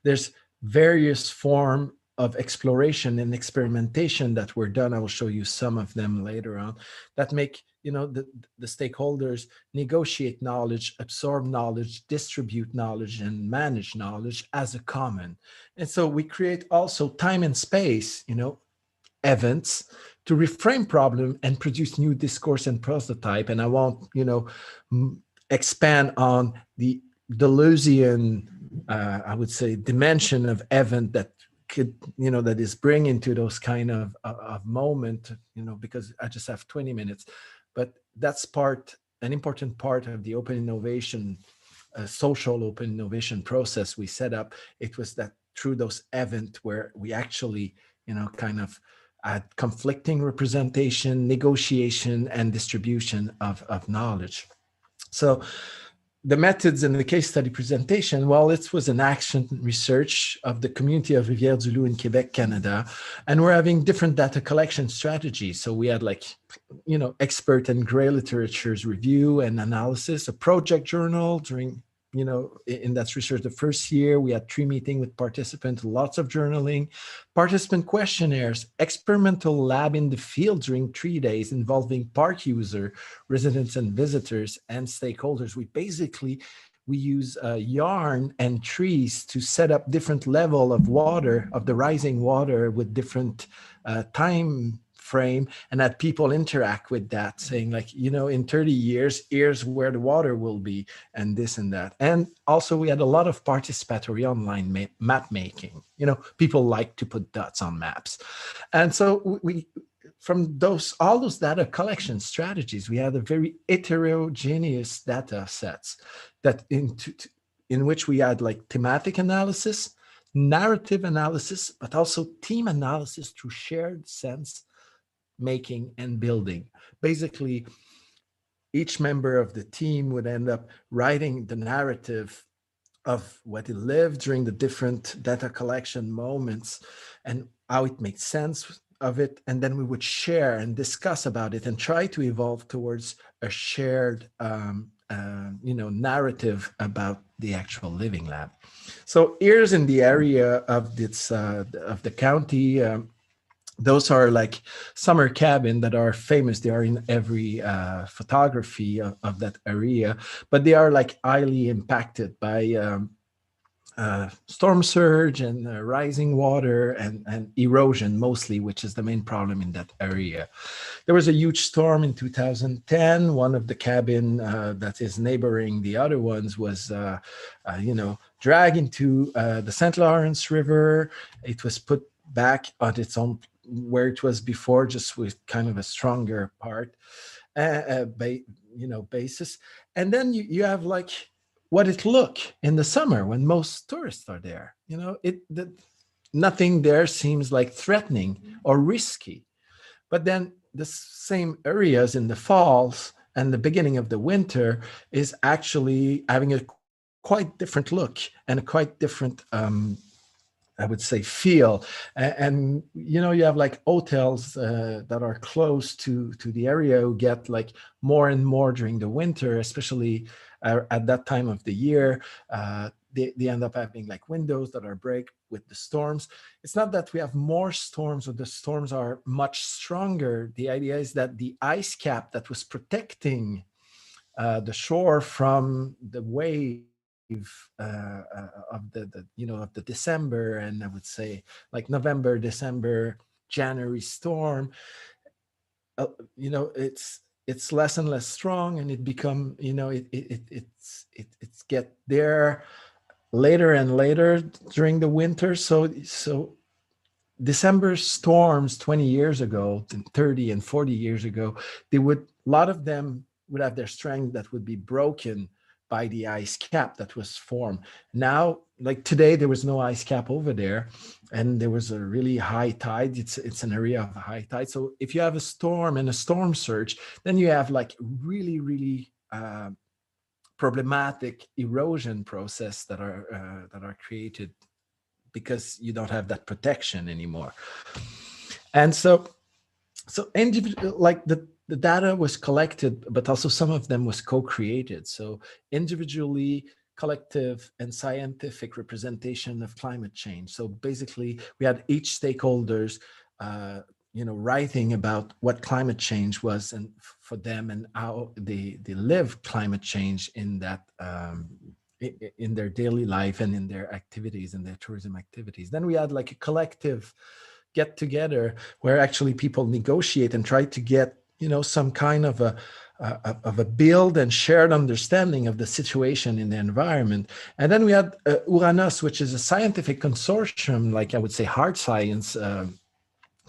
there's various forms of exploration and experimentation that were done. I will show you some of them later on that make the stakeholders negotiate knowledge, absorb knowledge, distribute knowledge, and manage knowledge as a common. And so we create also time and space, events to reframe problem and produce new discourse and prototype. And I won't expand on the Deleuzian I would say dimension of event that could, that is bringing to those kind of moment, because I just have 20 minutes, but that's an important part of the open innovation, social open innovation process we set up. It was that through those events where we actually, kind of had conflicting representation, negotiation, and distribution of knowledge. So the methods in the case study presentation, well, it was an action research of the community of Rivière-du-Loup in Quebec, Canada, and we're having different data collection strategies. So we had expert and gray literature's review and analysis, a project journal during, in that research, the first year, we had 3 meetings with participants, lots of journaling, participant questionnaires, experimental lab in the field during 3 days involving park user, residents and visitors, and stakeholders. We use yarn and trees to set up different level of water, of the rising water with different time frame, and that people interact with that, saying in 30 years, here's where the water will be, and this and that. And also we had a lot of participatory online map making. People like to put dots on maps. And so we from all those data collection strategies, we had a very heterogeneous data sets that in which we had thematic analysis, narrative analysis, but also team analysis through shared sense making and building. Basically, each member of the team would end up writing the narrative of what he lived during the different data collection moments and how it makes sense of it. And then we would share and discuss about it and try to evolve towards a shared narrative about the actual living lab. So here's in the area of this of the county. Those are summer cabin that are famous. They are in every photography of that area, but they are highly impacted by storm surge and rising water and erosion mostly, which is the main problem in that area. There was a huge storm in 2010. One of the cabin that is neighboring the other ones was, dragged into the St. Lawrence River. It was put back on its own where it was before, just with kind of a stronger part, basis. And then you have what it look in the summer when most tourists are there. Nothing there seems threatening or risky. But then the same areas in the falls and the beginning of the winter is actually having a quite different look and a quite different I would say feel, and you have hotels that are close to the area who get more and more during the winter, especially at that time of the year. They end up having windows that are break with the storms. It's not that we have more storms or the storms are much stronger. The idea is that the ice cap that was protecting the shore from the wave of the December, and I would say November, December, January storm, it's less and less strong, and it become it's get there later and later during the winter. So December storms 20 years ago, 30 and 40 years ago, a lot of them would have their strength that would be broken by the ice cap that was formed. Now, today, there was no ice cap over there, and there was a really high tide. It's an area of high tide. So if you have a storm and a storm surge, then you have really, really problematic erosion process that are created because you don't have that protection anymore. And so individual, like the data was collected, but also some of them was co-created. So individually, collective, and scientific representation of climate change. So basically, we had each stakeholders, writing about what climate change was and for them, and how they live climate change in that in their daily life and in their activities and their tourism activities. Then we had like a collective get together where actually people negotiate and try to get some kind of a build and shared understanding of the situation in the environment. And then we had Uranus, which is a scientific consortium, like I would say hard science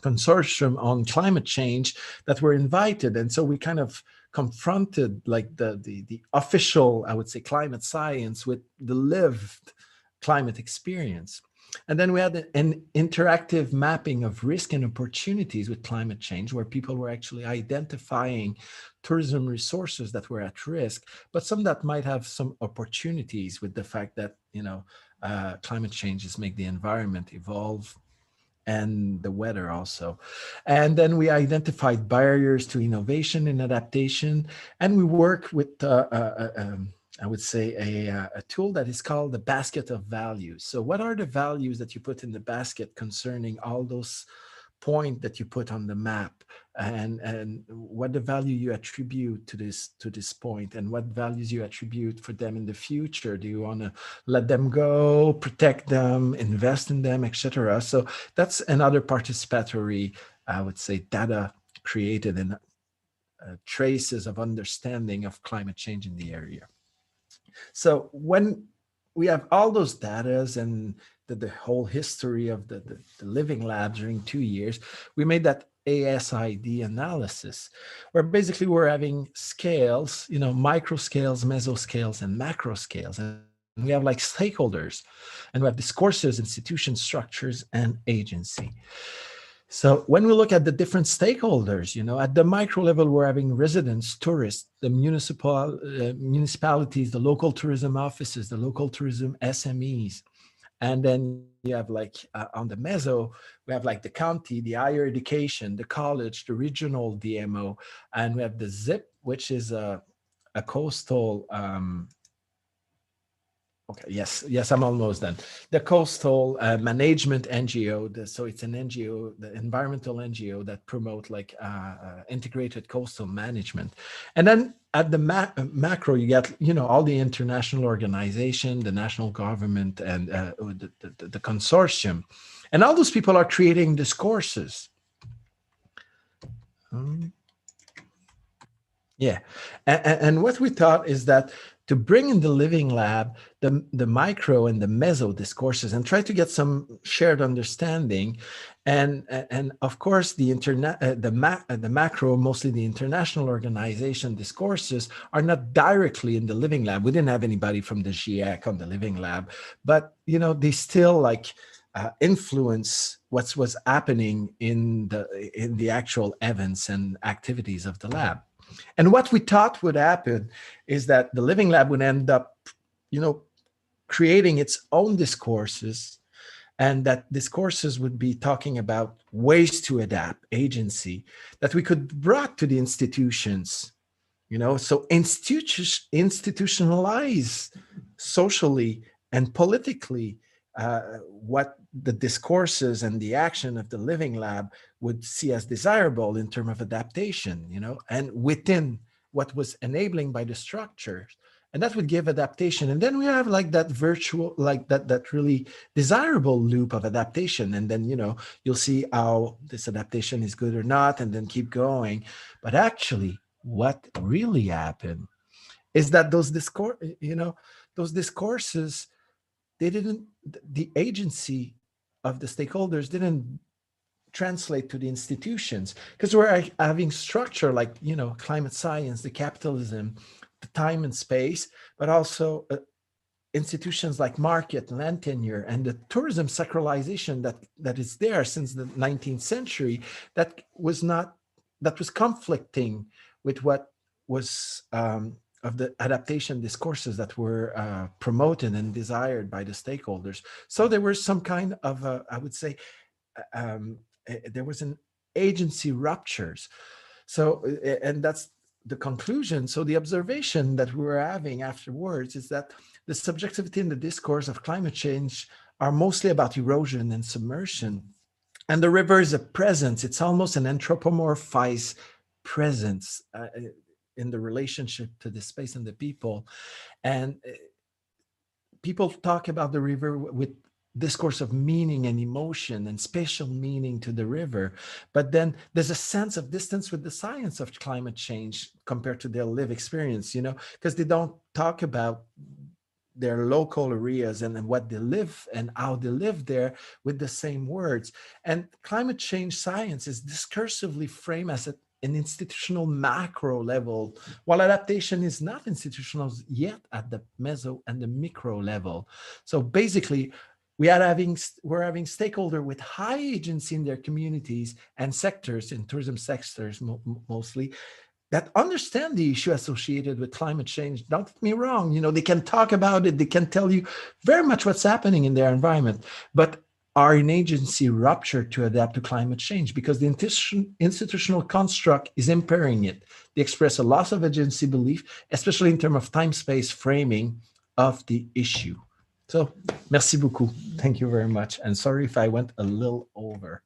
consortium on climate change, that were invited. And so we kind of confronted like the official, I would say, climate science with the lived climate experience. And then we had an interactive mapping of risk and opportunities with climate change, where people were actually identifying tourism resources that were at risk, but some that might have some opportunities with the fact that, climate changes make the environment evolve and the weather also. And then we identified barriers to innovation and adaptation. And we work with I would say a tool that is called the basket of values. So what are the values that you put in the basket concerning all those points that you put on the map, and what the value you attribute to this point, and what values you attribute for them in the future? Do you want to let them go, protect them, invest in them, etc.? So that's another participatory, I would say, data created in traces of understanding of climate change in the area. So when we have all those data and the whole history of the living lab during 2 years, we made that ASID analysis, where basically we're having scales, micro scales, mesoscales, and macro scales. And we have like stakeholders, and we have discourses, institutions, structures, and agency. So when we look at the different stakeholders, at the micro level, we're having residents, tourists, the municipalities, the local tourism offices, the local tourism SMEs. And then you have like on the meso, we have like the county, the higher education, the college, the regional DMO, and we have the ZIP, which is a coastal, okay, yes, I'm almost done. The coastal management NGO, so it's an NGO, the environmental NGO that promote like integrated coastal management. And then at the macro, you get, all the international organization, the national government, and the consortium. And all those people are creating discourses. Yeah, and what we thought is that to bring in the living lab, the micro and the meso discourses, and try to get some shared understanding, and of course the macro, mostly the international organization discourses, are not directly in the living lab. We didn't have anybody from the GIEC on the living lab, but they still like influence what's happening in the actual events and activities of the lab. And what we thought would happen is that the living lab would end up, creating its own discourses, and that discourses would be talking about ways to adapt, agency, that we could brought to the institutions, so institutionalize socially and politically what the discourses and the action of the living lab would see as desirable in terms of adaptation, and within what was enabling by the structure, and that would give adaptation. And then we have like that virtual, like that really desirable loop of adaptation. And then, you'll see how this adaptation is good or not, and then keep going. But actually what really happened is that those discourses, the agency of the stakeholders didn't translate to the institutions, because we're having structure like, climate science, the capitalism, the time and space, but also institutions like market, land tenure, and the tourism sacralization that is there since the 19th century, that was conflicting with what was the adaptation discourses that were promoted and desired by the stakeholders. So there was some kind of, I would say, there was an agency ruptures. So, and that's the conclusion. So the observation that we were having afterwards is that the subjectivity in the discourse of climate change are mostly about erosion and submersion. And the river is a presence. It's almost an anthropomorphized presence in the relationship to the space and the people. And people talk about the river with discourse of meaning and emotion and spatial meaning to the river. But then there's a sense of distance with the science of climate change compared to their lived experience, you know, because they don't talk about their local areas and what they live and how they live there with the same words. And climate change science is discursively framed as an institutional macro level, while adaptation is not institutional yet at the meso and the micro level. So basically, we're having stakeholders with high agency in their communities and sectors, in tourism sectors mostly, that understand the issue associated with climate change. Don't get me wrong, you know, they can talk about it, they can tell you very much what's happening in their environment, but are in agency ruptured to adapt to climate change because the institutional construct is impairing it. They express a loss of agency belief, especially in terms of time-space framing of the issue. So, merci beaucoup. Thank you very much. And sorry if I went a little over.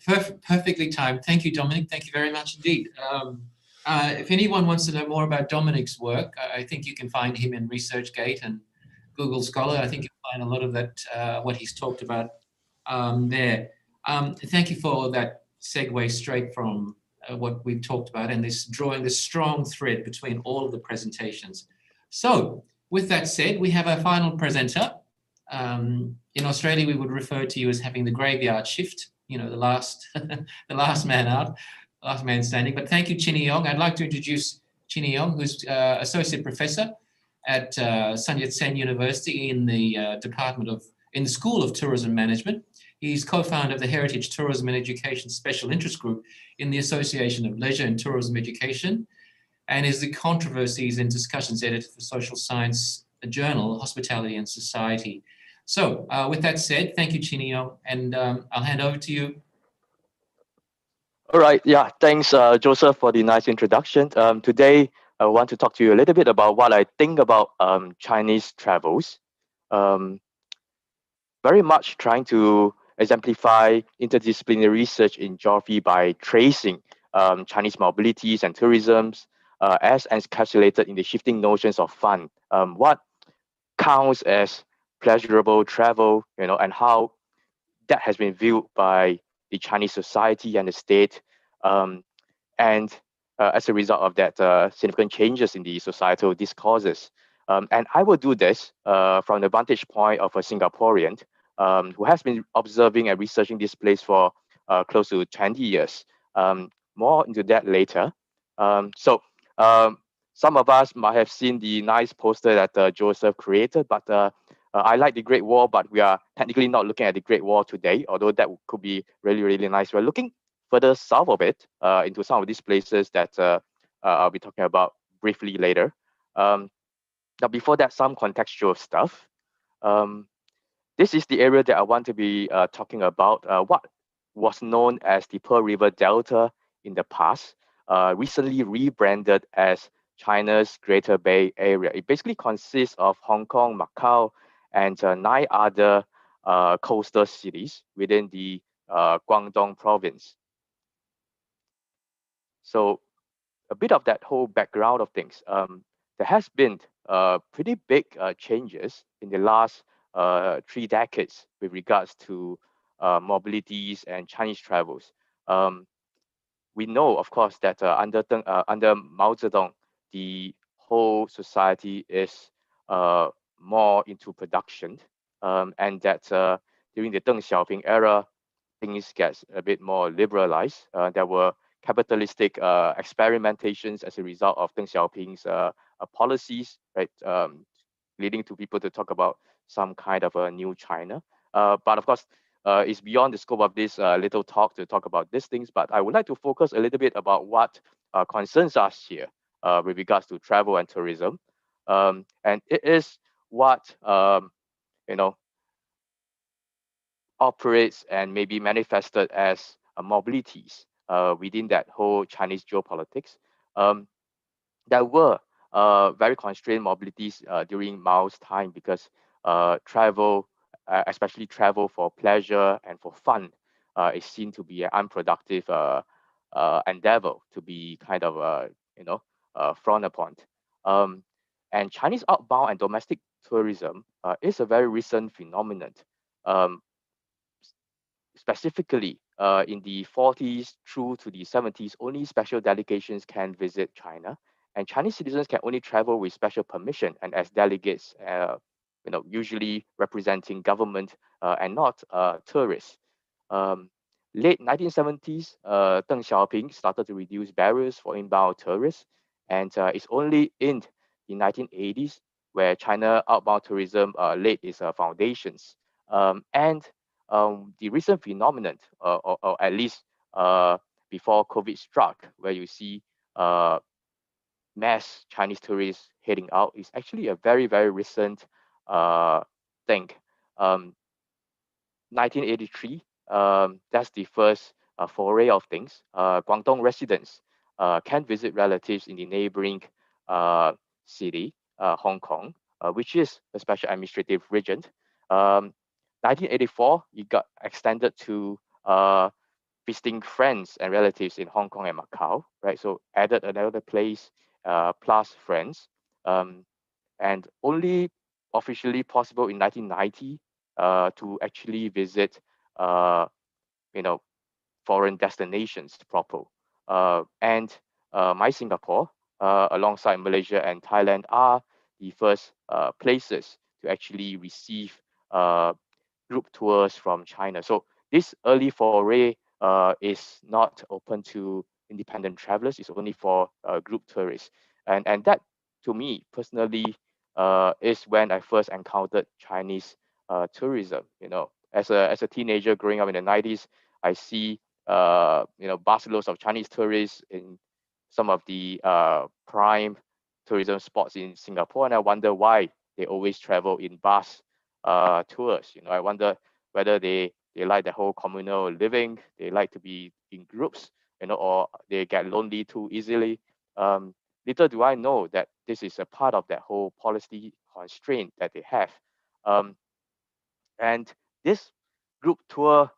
Perfectly timed. Thank you, Dominic. Thank you very much indeed. If anyone wants to know more about Dominic's work, I think you can find him in ResearchGate and Google Scholar. I think you'll find a lot of that, what he's talked about there. Thank you for that segue straight from what we've talked about and this drawing this strong thread between all of the presentations. So with that said, we have our final presenter. In Australia, we would refer to you as having the graveyard shift, you know, the last, the last man out, last man standing. But thank you, Chinny Yong. I'd like to introduce Chinny Yong, who's Associate Professor at Sun Yat-sen University in the in the School of Tourism Management. He's co-founder of the Heritage Tourism and Education Special Interest Group in the Association of Leisure and Tourism Education, and is the Controversies and Discussions Editor for Social Science Journal, Hospitality and Society. So with that said, thank you, Chinny Yong, and I'll hand over to you. All right, yeah, thanks, Joseph, for the nice introduction. Today, I want to talk to you a little bit about what I think about Chinese travels. Very much trying to exemplify interdisciplinary research in geography by tracing Chinese mobilities and tourisms as encapsulated in the shifting notions of fun. What counts as pleasurable travel, you know, and how that has been viewed by the Chinese society and the state. As a result of that, significant changes in the societal discourses. And I will do this from the vantage point of a Singaporean who has been observing and researching this place for close to 20 years. More into that later. Some of us might have seen the nice poster that Joseph created, but I like the Great Wall, but we are technically not looking at the Great Wall today, although that could be really, really nice. We're looking further south of it into some of these places that I'll be talking about briefly later. Now, before that, some contextual stuff. This is the area that I want to be talking about. What was known as the Pearl River Delta in the past, recently rebranded as China's Greater Bay Area. It basically consists of Hong Kong, Macau, and 9 other coastal cities within the Guangdong province. So a bit of that whole background of things. There has been pretty big changes in the last 3 decades with regards to mobilities and Chinese travels. We know, of course, that under Mao Zedong, the whole society is more into production, and that during the Deng Xiaoping era, things get a bit more liberalized. There were capitalistic experimentations as a result of Deng Xiaoping's policies, right, leading to people to talk about some kind of a new China. But of course, it's beyond the scope of this little talk to talk about these things, but I would like to focus a little bit about what concerns us here with regards to travel and tourism. And it is what you know, operates and maybe manifested as mobilities within that whole Chinese geopolitics. There were very constrained mobilities during Mao's time because travel, especially travel for pleasure and for fun, is seen to be an unproductive endeavor, to be kind of frowned upon. And Chinese outbound and domestic tourism is a very recent phenomenon. Um, Specifically, in the 40s through to the 70s, only special delegations can visit China, and Chinese citizens can only travel with special permission and as delegates, usually representing government and not tourists. Um, Late 1970s, Deng Xiaoping started to reduce barriers for inbound tourists, and it's only in the 1980s where China outbound tourism laid its foundations. And the recent phenomenon, or at least before COVID struck, where you see mass Chinese tourists heading out, is actually a very, very recent thing. 1983, that's the first foray of things. Guangdong residents can visit relatives in the neighboring city, Hong Kong, which is a special administrative region. 1984, it got extended to visiting friends and relatives in Hong Kong and Macau, right? So added another place plus friends, and only officially possible in 1990 to actually visit, foreign destinations proper. And my Singapore, alongside Malaysia and Thailand, are the first places to actually receive group tours from China. So this early foray is not open to independent travelers. It's only for group tourists. And that, to me personally, is when I first encountered Chinese tourism. As a teenager growing up in the 90s, I see busloads of Chinese tourists in some of the prime tourism spots in Singapore, and I wonder why they always travel in bus tours. I wonder whether they like the whole communal living, they like to be in groups, or they get lonely too easily. Little do I know that this is a part of that whole policy constraint that they have. And this group tour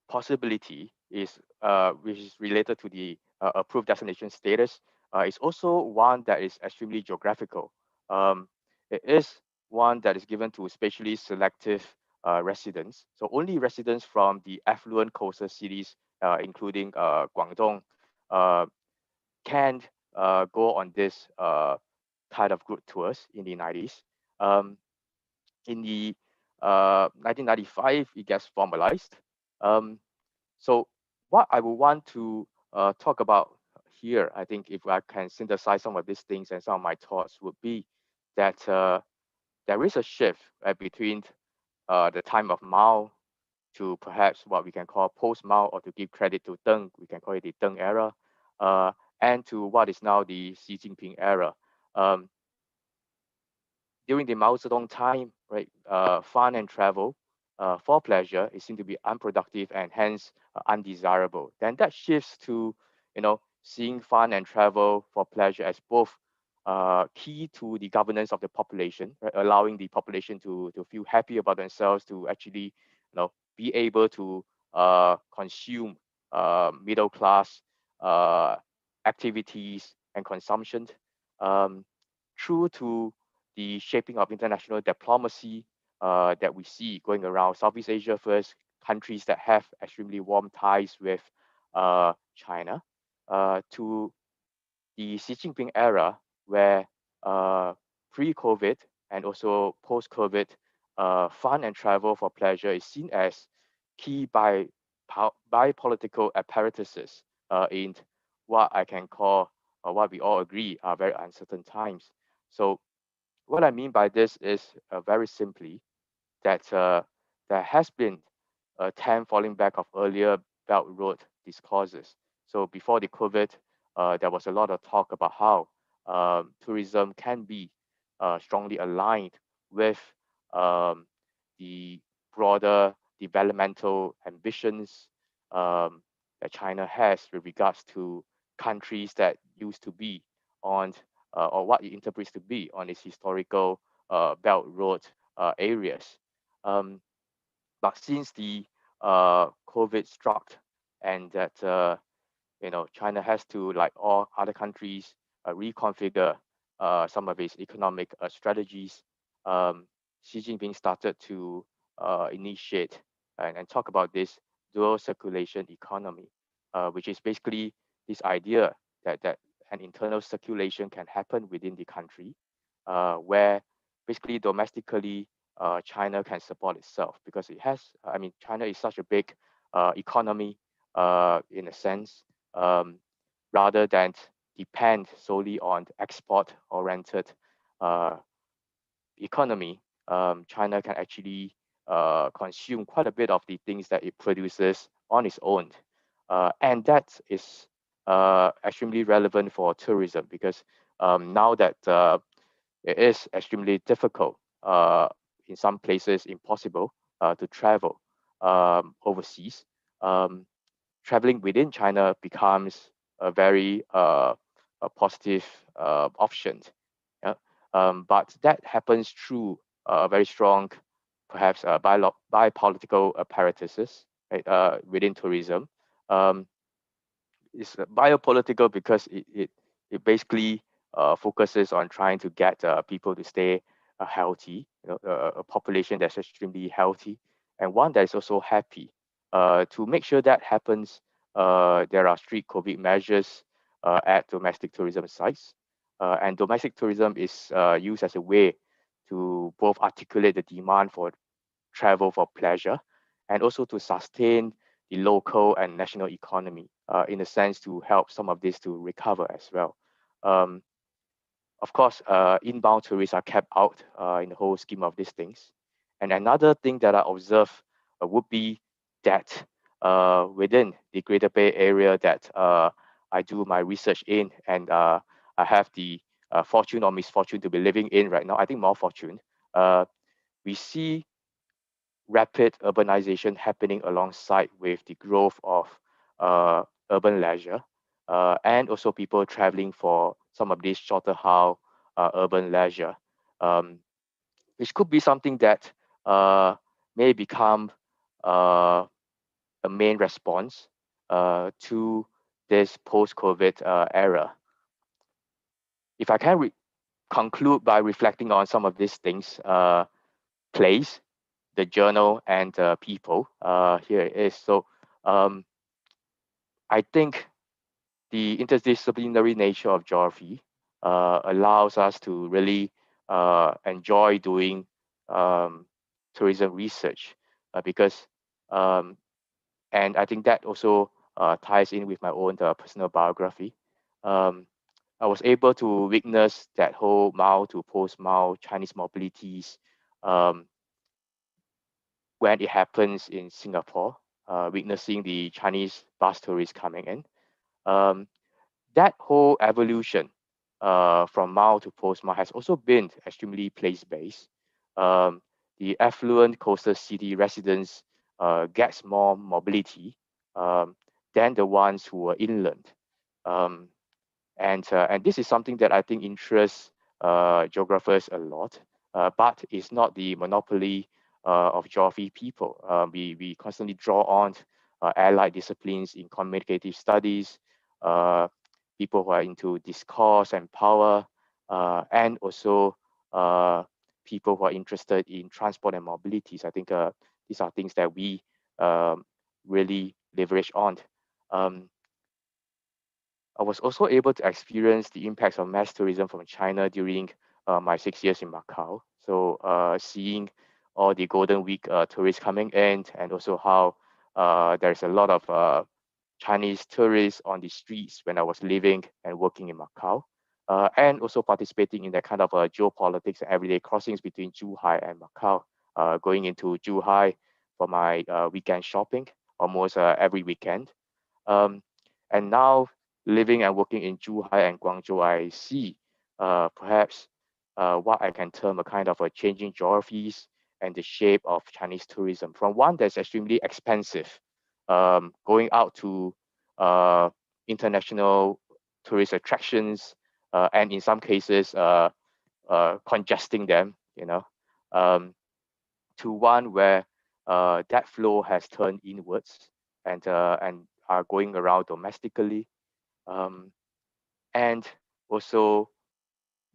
possibility is which is related to the approved destination status, is also one that is extremely geographical. It is one that is given to spatially selective residents. So only residents from the affluent coastal cities, including Guangdong, can go on this kind of group tours in the 90s. In the 1995, it gets formalized. So what I would want to talk about here, I think if I can synthesize some of these things and some of my thoughts, would be that there is a shift between the time of Mao to perhaps what we can call post-Mao, or to give credit to Deng, we can call it the Deng era, and to what is now the Xi Jinping era. During the Mao Zedong time, right, fun and travel for pleasure, it seemed to be unproductive and hence undesirable. Then that shifts to, seeing fun and travel for pleasure as both key to the governance of the population, right, allowing the population to feel happy about themselves, to actually, be able to consume middle class activities and consumption, through to the shaping of international diplomacy that we see going around Southeast Asia first, countries that have extremely warm ties with China, to the Xi Jinping era, where pre-COVID and also post-COVID, fun and travel for pleasure is seen as key by political apparatuses in what I can call, or what we all agree, are very uncertain times. So what I mean by this is very simply that there has been a falling back of earlier Belt Road discourses. So before the COVID, there was a lot of talk about how tourism can be strongly aligned with the broader developmental ambitions that China has with regards to countries that used to be on, or what it interprets to be on its historical Belt Road areas. But since the COVID struck, and that China has to, like all other countries, reconfigure some of its economic strategies, Xi Jinping started to initiate and talk about this dual circulation economy, which is basically this idea that an internal circulation can happen within the country, where basically domestically China can support itself, because it has, China is such a big economy in a sense, rather than depend solely on export-oriented economy. China can actually consume quite a bit of the things that it produces on its own. And that is extremely relevant for tourism, because now that it is extremely difficult, in some places impossible, to travel overseas, traveling within China becomes a very a positive option. Yeah? But that happens through a very strong, perhaps biopolitical apparatuses, right, within tourism. It's biopolitical because it basically focuses on trying to get people to stay healthy, a population that's extremely healthy, and one that is also happy. To make sure that happens, there are strict COVID measures at domestic tourism sites. And domestic tourism is used as a way to both articulate the demand for travel for pleasure, and also to sustain the local and national economy, in a sense to help some of this to recover as well. Of course, inbound tourists are kept out in the whole scheme of these things. And another thing that I observe would be that within the Greater Bay Area that I do my research in, and I have the fortune or misfortune to be living in right now, I think more fortune, we see rapid urbanization happening alongside with the growth of urban leisure, and also people traveling for some of these shorter haul urban leisure, which could be something that may become a main response to this post-COVID era. If I can conclude by reflecting on some of these things, place, the journal, and people, here it is. So I think the interdisciplinary nature of geography allows us to really enjoy doing tourism research, because, and I think that also ties in with my own personal biography. I was able to witness that whole mile to post-mile Chinese mobilities when it happens in Singapore, witnessing the Chinese bus tourists coming in. That whole evolution from mile to post-mile has also been extremely place-based. The affluent coastal city residents gets more mobility than the ones who are inland. And this is something that I think interests geographers a lot, but it's not the monopoly of geography people. We constantly draw on allied disciplines in communicative studies, people who are into discourse and power, and also people who are interested in transport and mobilities. I think these are things that we really leverage on. I was also able to experience the impacts of mass tourism from China during my 6 years in Macau. So seeing all the Golden Week tourists coming in, and also how there's a lot of Chinese tourists on the streets when I was living and working in Macau, and also participating in that kind of geopolitics and everyday crossings between Zhuhai and Macau, going into Zhuhai for my weekend shopping almost every weekend. And now living and working in Zhuhai and Guangzhou, I see perhaps what I can term a kind of a changing geographies and the shape of Chinese tourism, from one that's extremely expensive, going out to international tourist attractions, and in some cases congesting them, to one where that flow has turned inwards and are going around domestically, and also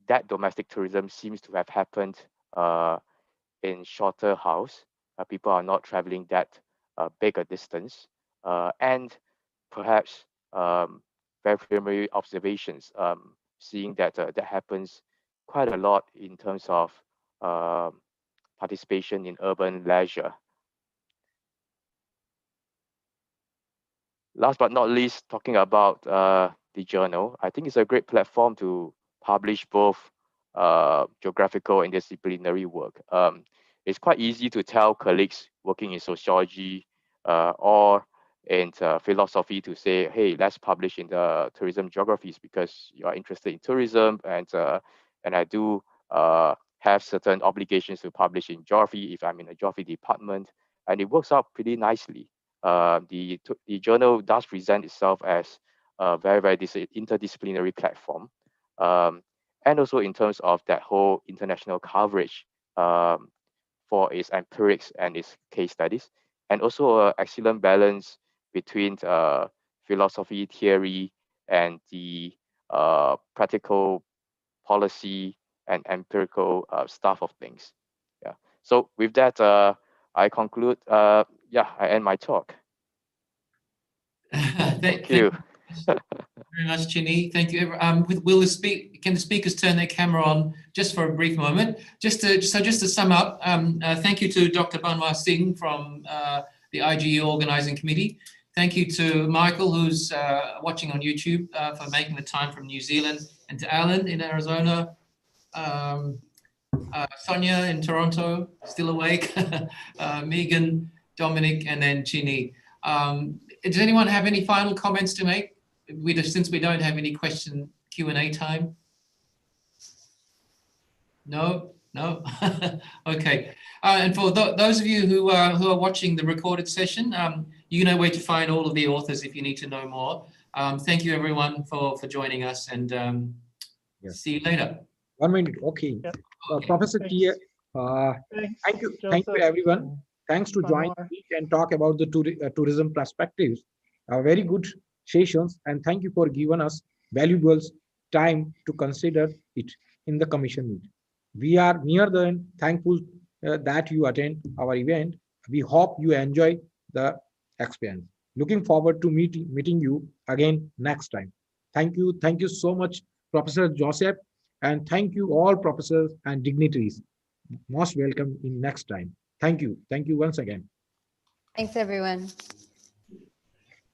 that domestic tourism seems to have happened in shorter hauls. People are not traveling that big a distance, and perhaps very preliminary observations, seeing that that happens quite a lot in terms of participation in urban leisure. Last but not least, talking about the journal, I think it's a great platform to publish both geographical and disciplinary work. It's quite easy to tell colleagues working in sociology or in philosophy to say, hey, let's publish in the tourism geographies because you are interested in tourism, and I do have certain obligations to publish in geography if I'm in a geography department, and it works out pretty nicely. The journal does present itself as a very, very interdisciplinary platform. And also in terms of that whole international coverage for its empirics and its case studies, and also an excellent balance between philosophy, theory, and the practical policy and empirical stuff of things. Yeah. So with that, I conclude. Yeah, I end my talk. Thank you. Very much, Chinny. Thank you. Can the speakers turn their camera on just for a brief moment? Just to sum up, thank you to Dr. Banwar Singh from the IGE Organizing Committee. Thank you to Michael, who's watching on YouTube, for making the time from New Zealand, and to Alan in Arizona, Sonia in Toronto, still awake, Megan, Dominic, and then Chinny. Does anyone have any final comments to make? Since we don't have any Q&A time. No. Okay. And for those of you who are watching the recorded session, you know where to find all of the authors if you need to know more. Thank you everyone for joining us, and see you later. 1 minute. Okay. Yep. Professor Chia, thank you everyone. Thanks to join and talk about the tourism perspectives. Very good sessions, and thank you for giving us valuable time to consider it in the commission meet. We are near the end. Thankful that you attend our event. We hope you enjoy the experience. Looking forward to meeting you again next time. Thank you. Thank you so much, Professor Joseph, and thank you all professors and dignitaries. Most welcome in next time. Thank you. Thank you once again. Thanks, everyone.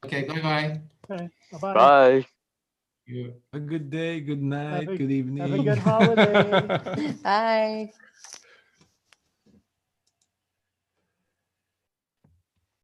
Okay, bye-bye. Okay, bye-bye. Bye. A good day, good night, good evening. Have a good holiday. Bye.